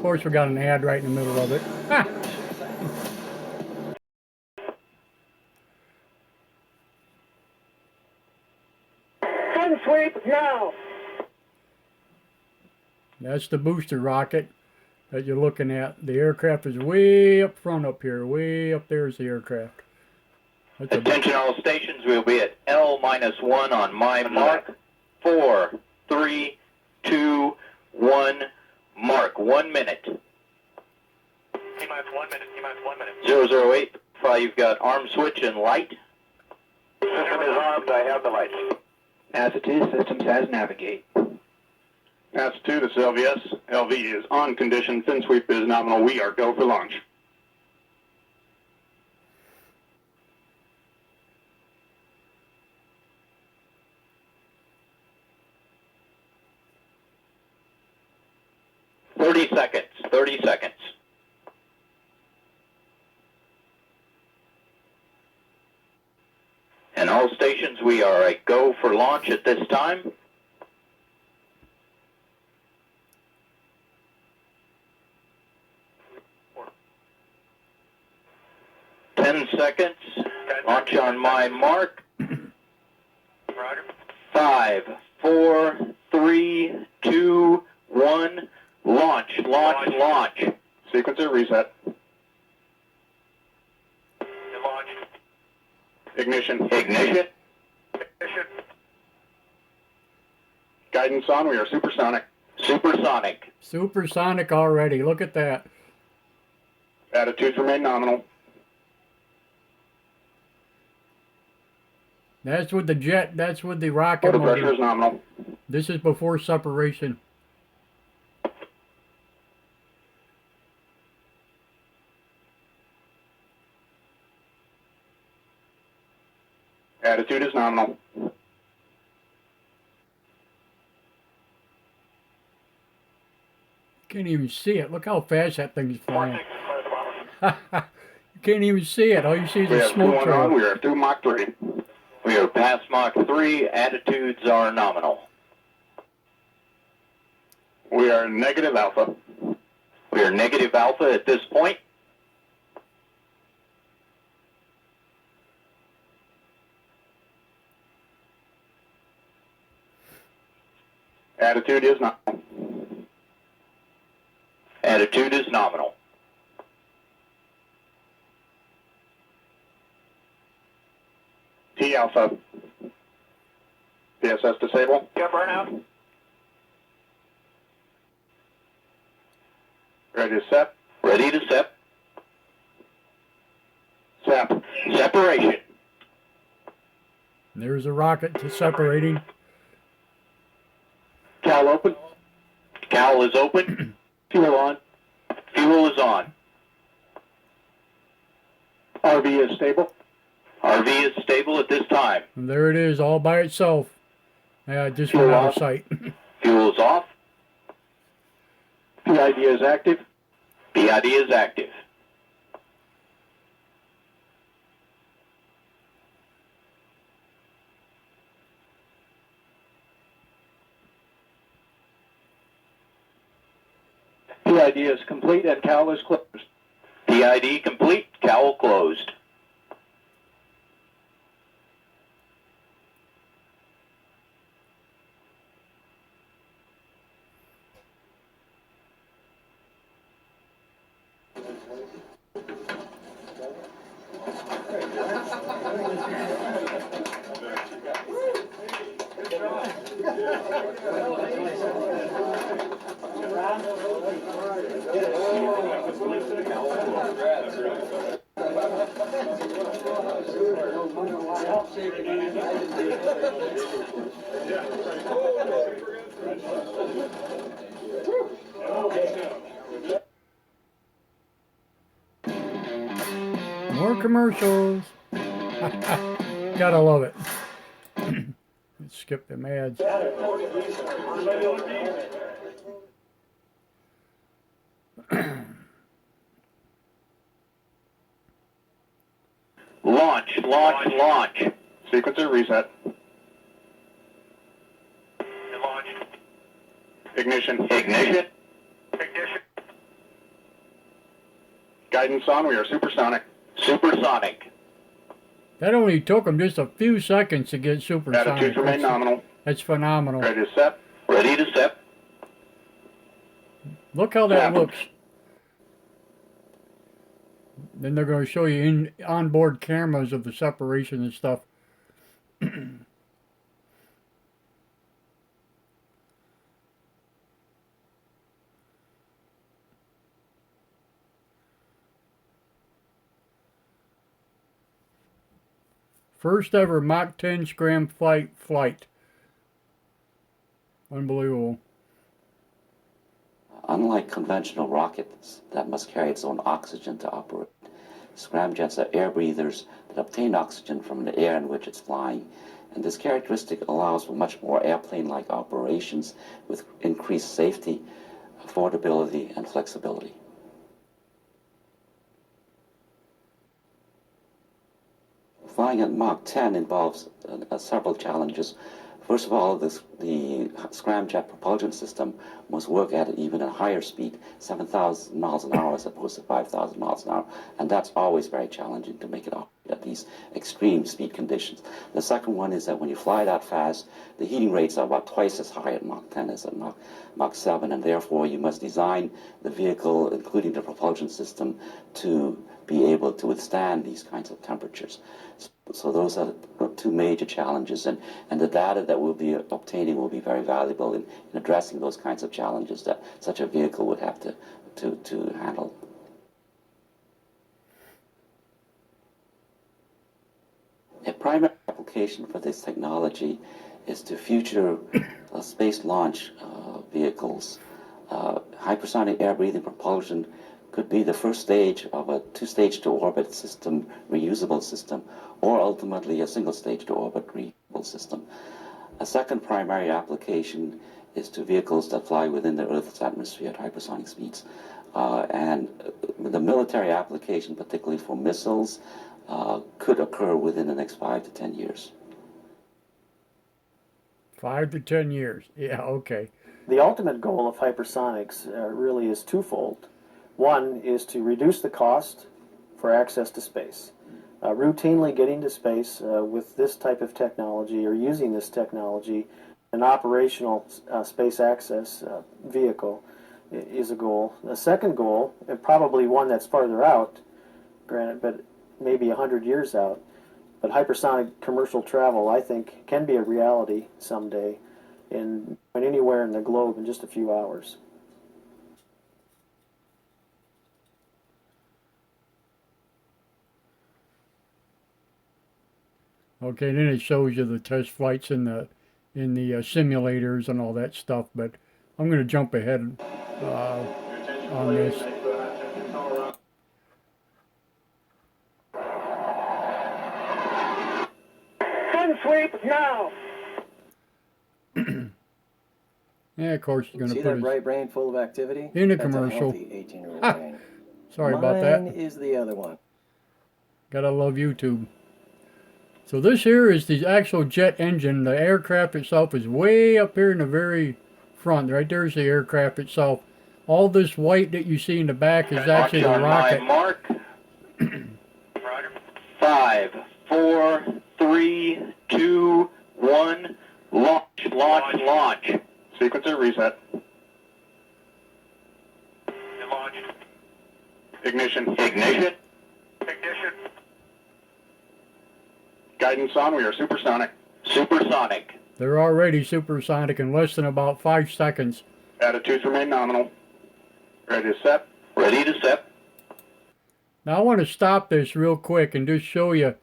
[SPEAKER 1] course, we got an ad right in the middle of it. Ha!
[SPEAKER 5] Gun sweep now.
[SPEAKER 1] That's the booster rocket that you're looking at. The aircraft is way up front up here. Way up there is the aircraft. That's a
[SPEAKER 4] Attention all stations, we'll be at L-1 on my mark. 4, 3, 2, 1, mark. 1 minute.
[SPEAKER 5] T-minus 1 minute, T-minus 1 minute.
[SPEAKER 4] 008, you've got arm switch and light.
[SPEAKER 5] System is armed, I have the lights.
[SPEAKER 6] NASA 2, systems has navigate.
[SPEAKER 7] NASA 2, this is LVS. LV is on condition. Fin sweep is nominal. We are go for launch.
[SPEAKER 4] Thirty seconds. And all stations, we are a go for launch at this time. Seconds. Launch on my mark.
[SPEAKER 5] Roger.
[SPEAKER 4] 5, 4, 3, 2, 1. Launch.
[SPEAKER 7] Sequencer reset.
[SPEAKER 5] It launched.
[SPEAKER 7] Ignition.
[SPEAKER 4] Ignition.
[SPEAKER 5] Ignition.
[SPEAKER 7] Guidance on. We are supersonic.
[SPEAKER 4] Supersonic.
[SPEAKER 1] supersonic already. Look at that.
[SPEAKER 7] Attitudes remain nominal.
[SPEAKER 1] That's with the jet. That's with the rocket
[SPEAKER 7] Motor pressure
[SPEAKER 1] motor.
[SPEAKER 7] is nominal.
[SPEAKER 1] This is before separation.
[SPEAKER 7] Attitude is nominal.
[SPEAKER 1] Can't even see it. Look how fast that thing's flying.
[SPEAKER 5] 4-6, clear the bomber.
[SPEAKER 1] You can't even see it. All you see is
[SPEAKER 7] We
[SPEAKER 1] a
[SPEAKER 7] have
[SPEAKER 1] smoke
[SPEAKER 7] 2-1 on.
[SPEAKER 1] trail.
[SPEAKER 7] We are through Mach 3.
[SPEAKER 4] We are past Mach 3. Attitudes are nominal.
[SPEAKER 7] We are negative alpha.
[SPEAKER 4] We are negative alpha at this point.
[SPEAKER 7] Attitude is nominal.
[SPEAKER 4] Attitude is nominal.
[SPEAKER 7] T alpha. PSS disable.
[SPEAKER 5] Got burnout.
[SPEAKER 7] Ready to set.
[SPEAKER 4] Ready to set.
[SPEAKER 7] Sap.
[SPEAKER 4] Separation.
[SPEAKER 1] There's a rocket to separating.
[SPEAKER 7] Cal open.
[SPEAKER 4] Cowl is open.
[SPEAKER 7] Fuel on.
[SPEAKER 4] Fuel is on.
[SPEAKER 7] RV is stable.
[SPEAKER 4] RV is stable at this time.
[SPEAKER 1] And there it is, all by itself. Yeah, it just went out of sight.
[SPEAKER 4] Fuel is off.
[SPEAKER 7] PID is active.
[SPEAKER 4] PID is active.
[SPEAKER 7] PID is complete and Cal is closed.
[SPEAKER 4] PID complete. Cowl closed.
[SPEAKER 1] More commercials. Gotta love it. Let's skip them ads.
[SPEAKER 4] Launch.
[SPEAKER 7] Sequencer reset.
[SPEAKER 5] It launched.
[SPEAKER 7] Ignition.
[SPEAKER 4] Ignition.
[SPEAKER 5] Ignition.
[SPEAKER 7] Guidance on, we are supersonic.
[SPEAKER 4] Supersonic.
[SPEAKER 1] That only took them just a few seconds to get supersonic.
[SPEAKER 7] Attitudes remain nominal.
[SPEAKER 1] That's phenomenal.
[SPEAKER 7] Ready to set.
[SPEAKER 4] Ready to set.
[SPEAKER 1] Look how that
[SPEAKER 7] Happened.
[SPEAKER 1] looks. Then they're going to show you in onboard cameras of the separation and stuff. First ever Mach 10 scram flight. Unbelievable.
[SPEAKER 8] Unlike conventional rockets that must carry its own oxygen to operate, scramjets are air breathers that obtain oxygen from the air in which it's flying, and this characteristic allows for much more airplane-like operations with increased safety, affordability, and flexibility. Flying at Mach 10 involves several challenges. First of all, the scramjet propulsion system must work at even a higher speed, 7,000 miles an hour as opposed to 5,000 miles an hour, and that's always very challenging to make it operate at these extreme speed conditions. The second one is that when you fly that fast, the heating rates are about twice as high at Mach 10 as at Mach 7, and therefore you must design the vehicle, including the propulsion system, to be able to withstand these kinds of temperatures. So those are two major challenges, and the data that we'll be obtaining will be very valuable in addressing those kinds of challenges that such a vehicle would have to handle. A primary application for this technology is to future space launch vehicles. Hypersonic air-breathing propulsion could be the first stage of a two-stage-to-orbit system, reusable system, or ultimately a single-stage-to-orbit reusable system. A second primary application is to vehicles that fly within the Earth's atmosphere at hypersonic speeds. And the military application, particularly for missiles, could occur within the next 5 to 10 years.
[SPEAKER 1] 5 to 10 years. Yeah, okay.
[SPEAKER 9] The ultimate goal of hypersonics really is twofold. One is to reduce the cost for access to space. Routinely getting to space with this type of technology or using this technology, an operational space access vehicle is a goal. The second goal, and probably one that's farther out, granted, but maybe 100 years out, but hypersonic commercial travel, I think, can be a reality someday in anywhere in the globe in just a few hours.
[SPEAKER 1] Okay, then it shows you the test flights in the simulators and all that stuff. But I'm going to jump ahead on this.
[SPEAKER 5] Gun sweep now!
[SPEAKER 1] Yeah, of course you're going to
[SPEAKER 10] See
[SPEAKER 1] put
[SPEAKER 10] that
[SPEAKER 1] his
[SPEAKER 10] bright brain full of activity?
[SPEAKER 1] in a
[SPEAKER 10] That's
[SPEAKER 1] commercial.
[SPEAKER 10] A healthy 18-year-old brain.
[SPEAKER 1] Sorry about that.
[SPEAKER 10] Mine is the other one.
[SPEAKER 1] Gotta love YouTube. So this here is the actual jet engine. The aircraft itself is way up here in the very front. Right there's the aircraft itself. All this white that you see in the back is actually the rocket.
[SPEAKER 4] Mark.
[SPEAKER 5] Roger.
[SPEAKER 4] 5, 4, 3, 2, 1. Launch, launch, launch.
[SPEAKER 7] Sequencer reset.
[SPEAKER 5] It launched.
[SPEAKER 7] Ignition.
[SPEAKER 4] Ignition.
[SPEAKER 5] Ignition.
[SPEAKER 7] Guidance on, we are supersonic.
[SPEAKER 4] Supersonic.
[SPEAKER 1] They're already supersonic in less than about 5 seconds.
[SPEAKER 7] Attitudes remain nominal. Ready to set.
[SPEAKER 4] Ready to set.
[SPEAKER 1] Now I want to stop this real quick and just show you,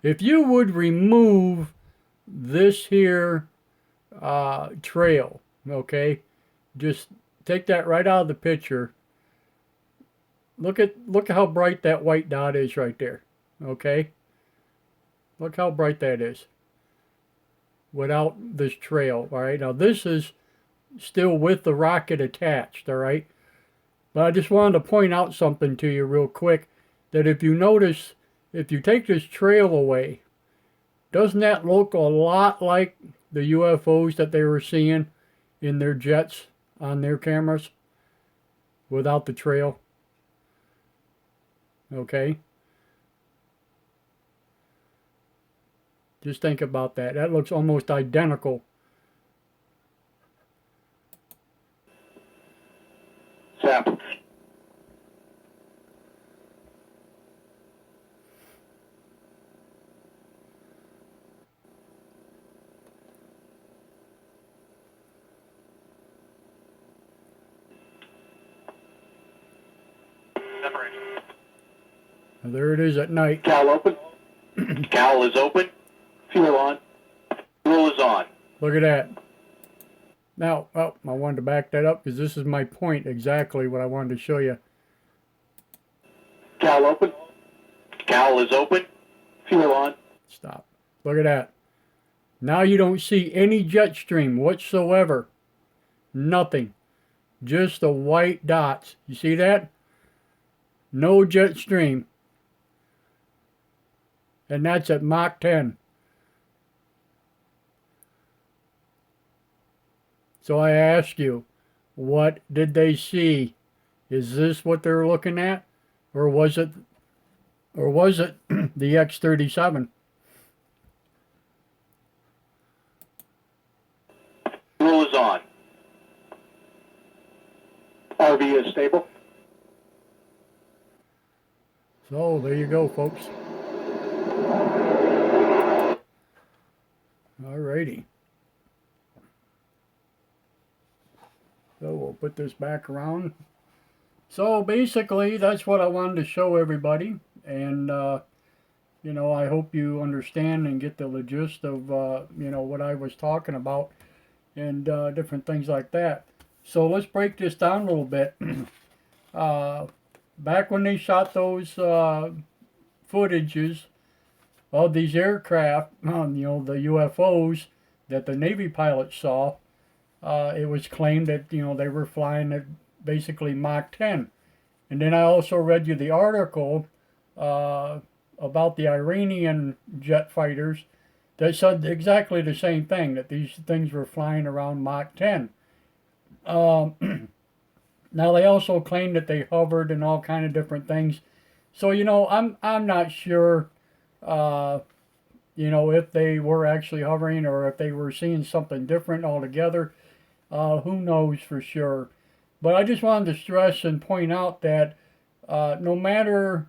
[SPEAKER 1] if you would remove this here trail, okay, just take that right out of the picture. Look how bright that white dot is right there, okay? Look how bright that is without this trail. All right, now this is still with the rocket attached, all right? But I just wanted to point out something to you real quick, that if you notice, if you take this trail away, doesn't that look a lot like the UFOs that they were seeing in their jets on their cameras without the trail? okay? Just think about that. That looks almost identical.
[SPEAKER 7] Sap.
[SPEAKER 5] Separation.
[SPEAKER 1] There it is at night.
[SPEAKER 7] Cal open.
[SPEAKER 4] Cal is open.
[SPEAKER 7] Fuel on.
[SPEAKER 4] Fuel is on.
[SPEAKER 1] Look at that. Now, oh, I wanted to back that up because this is my point, exactly what I wanted to show you.
[SPEAKER 7] Cal open.
[SPEAKER 4] Cal is open.
[SPEAKER 7] Fuel on.
[SPEAKER 1] Stop. Look at that. Now you don't see any jet stream whatsoever. Nothing. Just the white dots. You see that? No jet stream. And that's at Mach 10. So I ask you, what did they see? Is this what they're looking at? Or was it the X-37?
[SPEAKER 4] Fuel is on.
[SPEAKER 7] RV is stable.
[SPEAKER 1] So there you go, folks. Alrighty. So we'll put this back around. So basically, that's what I wanted to show everybody. And, you know, I hope you understand and get the gist of, you know, what I was talking about and different things like that. So let's break this down a little bit. Back when they shot those footages of these aircraft, you know, the UFOs that the Navy pilots saw, it was claimed that, you know, they were flying at basically Mach 10. And then I also read you the article about the Iranian jet fighters that said exactly the same thing, that these things were flying around Mach 10. Now they also claim that they hovered and all kind of different things. So, you know, I'm not sure, you know, if they were actually hovering or if they were seeing something different altogether. Who knows for sure. But I just wanted to stress and point out that no matter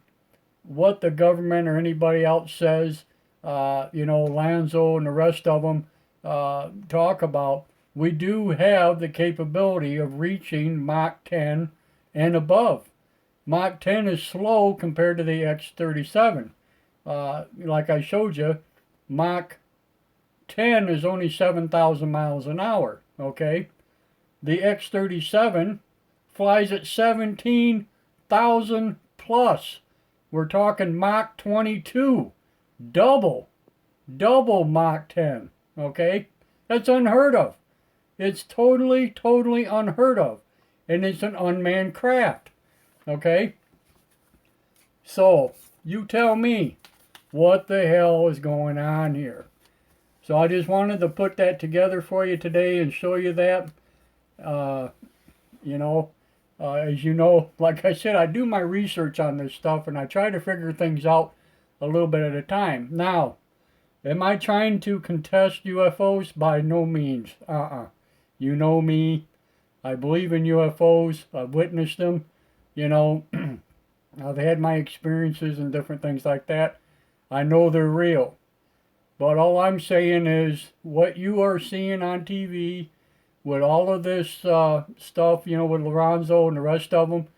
[SPEAKER 1] what the government or anybody else says, you know, Lanzo and the rest of them talk about, we do have the capability of reaching Mach 10 and above. Mach 10 is slow compared to the X-37. Like I showed you, Mach 10 is only 7,000 miles an hour, okay? The X-37 flies at 17,000 plus. We're talking Mach 22. Double Mach 10, okay? That's unheard of. It's totally unheard of. And it's an unmanned craft, okay? So, you tell me, what the hell is going on here? So I just wanted to put that together for you today and show you that. You know, as you know, like I said, I do my research on this stuff and I try to figure things out a little bit at a time. Now, am I trying to contest UFOs? By no means. You know me. I believe in UFOs. I've witnessed them. You know, I've had my experiences and different things like that. I know they're real. But all I'm saying is what you are seeing on TV with all of this stuff, you know, with Lorenzo and the rest of them,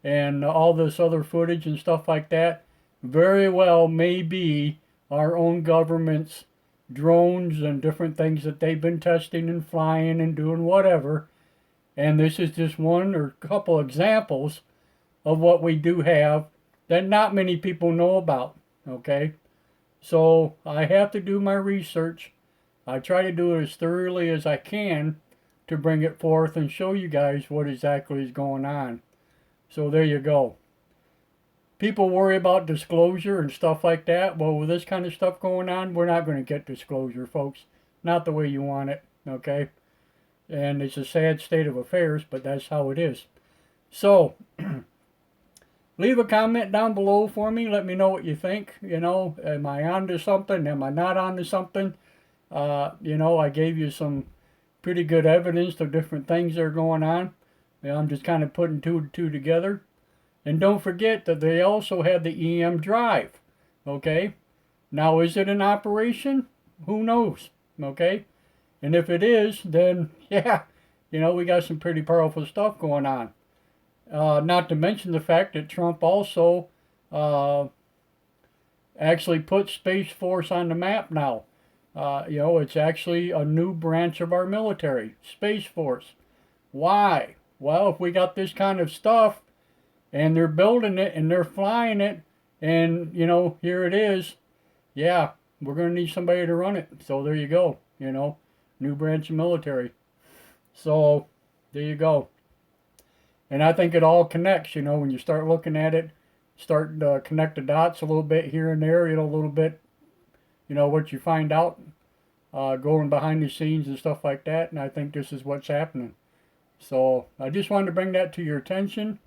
[SPEAKER 1] and all this other footage and stuff like that, very well may be our own government's drones and different things that they've been testing and flying and doing whatever. And this is just one or a couple examples of what we do have that not many people know about, okay? So I have to do my research. I try to do it as thoroughly as I can to bring it forth and show you guys what exactly is going on. So there you go. People worry about disclosure and stuff like that. Well, with this kind of stuff going on, we're not going to get disclosure, folks. Not the way you want it, okay? And it's a sad state of affairs, but that's how it is. So, leave a comment down below for me. Let me know what you think. You know, am I onto something? Am I not onto something? You know, I gave you some pretty good evidence of different things that are going on. You know, I'm just kind of putting two and two together. And don't forget that they also have the EM drive. Okay? Now, is it in operation? Who knows? Okay? And if it is, then yeah, you know, we got some pretty powerful stuff going on. Not to mention the fact that Trump also actually put Space Force on the map now. You know, it's actually a new branch of our military, Space Force. Why? Well, if we got this kind of stuff and they're building it and they're flying it and, you know, here it is, yeah, we're going to need somebody to run it. So there you go, you know, new branch of military. So there you go. And I think it all connects, you know, when you start looking at it, start to connect the dots a little bit here and there, you know, a little bit, you know, what you find out going behind the scenes and stuff like that. And I think this is what's happening. So I just wanted to bring that to your attention.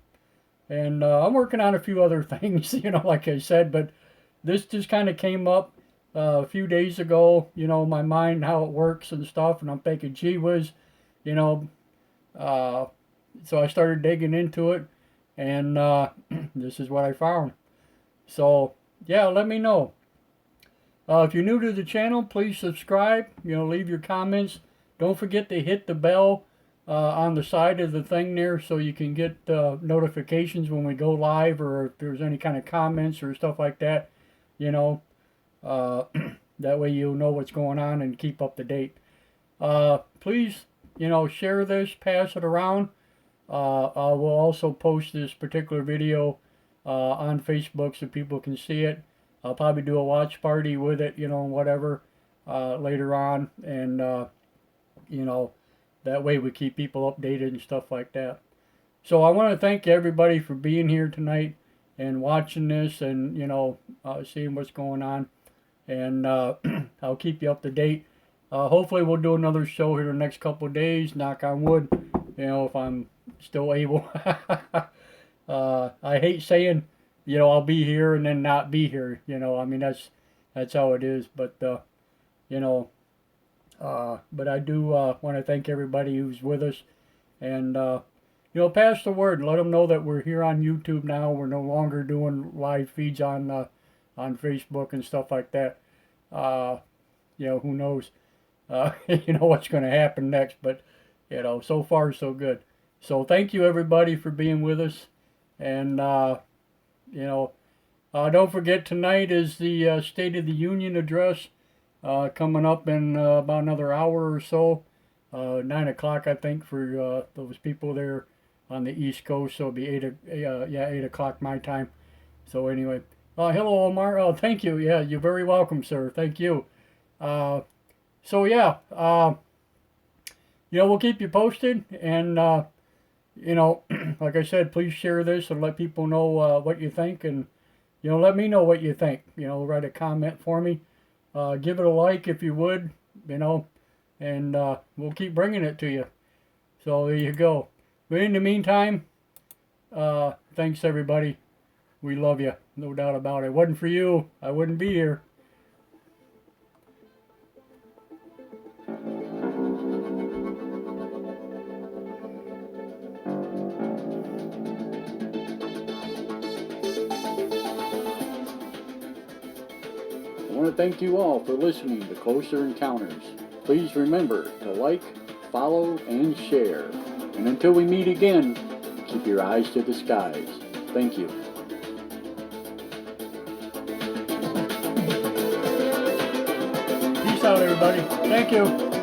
[SPEAKER 1] And I'm working on a few other things, you know, like I said, but this just kind of came up a few days ago, you know, my mind, how it works and stuff. And I'm thinking, gee whiz, you know, so I started digging into it, and this is what I found. So, yeah, let me know. If you're new to the channel, please subscribe. You know, leave your comments. Don't forget to hit the bell on the side of the thing there so you can get notifications when we go live, or if there's any kind of comments or stuff like that. You know, that way you'll know what's going on and keep up to date. Please, you know, share this, pass it around. I will also post this particular video on Facebook so people can see it. I'll probably do a watch party with it, you know, whatever, later on. And, you know, that way we keep people updated and stuff like that. So I want to thank everybody for being here tonight and watching this and, you know, seeing what's going on. And I'll keep you up to date. Hopefully we'll do another show here the next couple of days, knock on wood, you know, if I'm still able. I hate saying, you know, I'll be here and then not be here, you know, I mean, that's how it is, but, you know, but I do want to thank everybody who's with us, and, you know, pass the word and let them know that we're here on YouTube now. We're no longer doing live feeds on Facebook and stuff like that. You know, who knows, you know, what's going to happen next, but, you know, so far so good. So thank you everybody for being with us, and you know, don't forget tonight is the State of the Union address coming up in about another hour or so, 9 o'clock I think for those people there on the East Coast. So it'll be 8 o'clock my time. So anyway, hello Omar. Oh, thank you. Yeah, you're very welcome, sir. Thank you. So yeah, you know, we'll keep you posted, and you know, like I said, please share this and let people know what you think, and, you know, let me know what you think. You know, write a comment for me. Give it a like if you would, you know, and we'll keep bringing it to you. So there you go. But in the meantime, thanks everybody. We love you, no doubt about it. If it wasn't for you, I wouldn't be here. I want to thank you all for listening to Closer Encounters. Please remember to like, follow, and share. And until we meet again, keep your eyes to the skies. Thank you. Peace out, everybody. Thank you.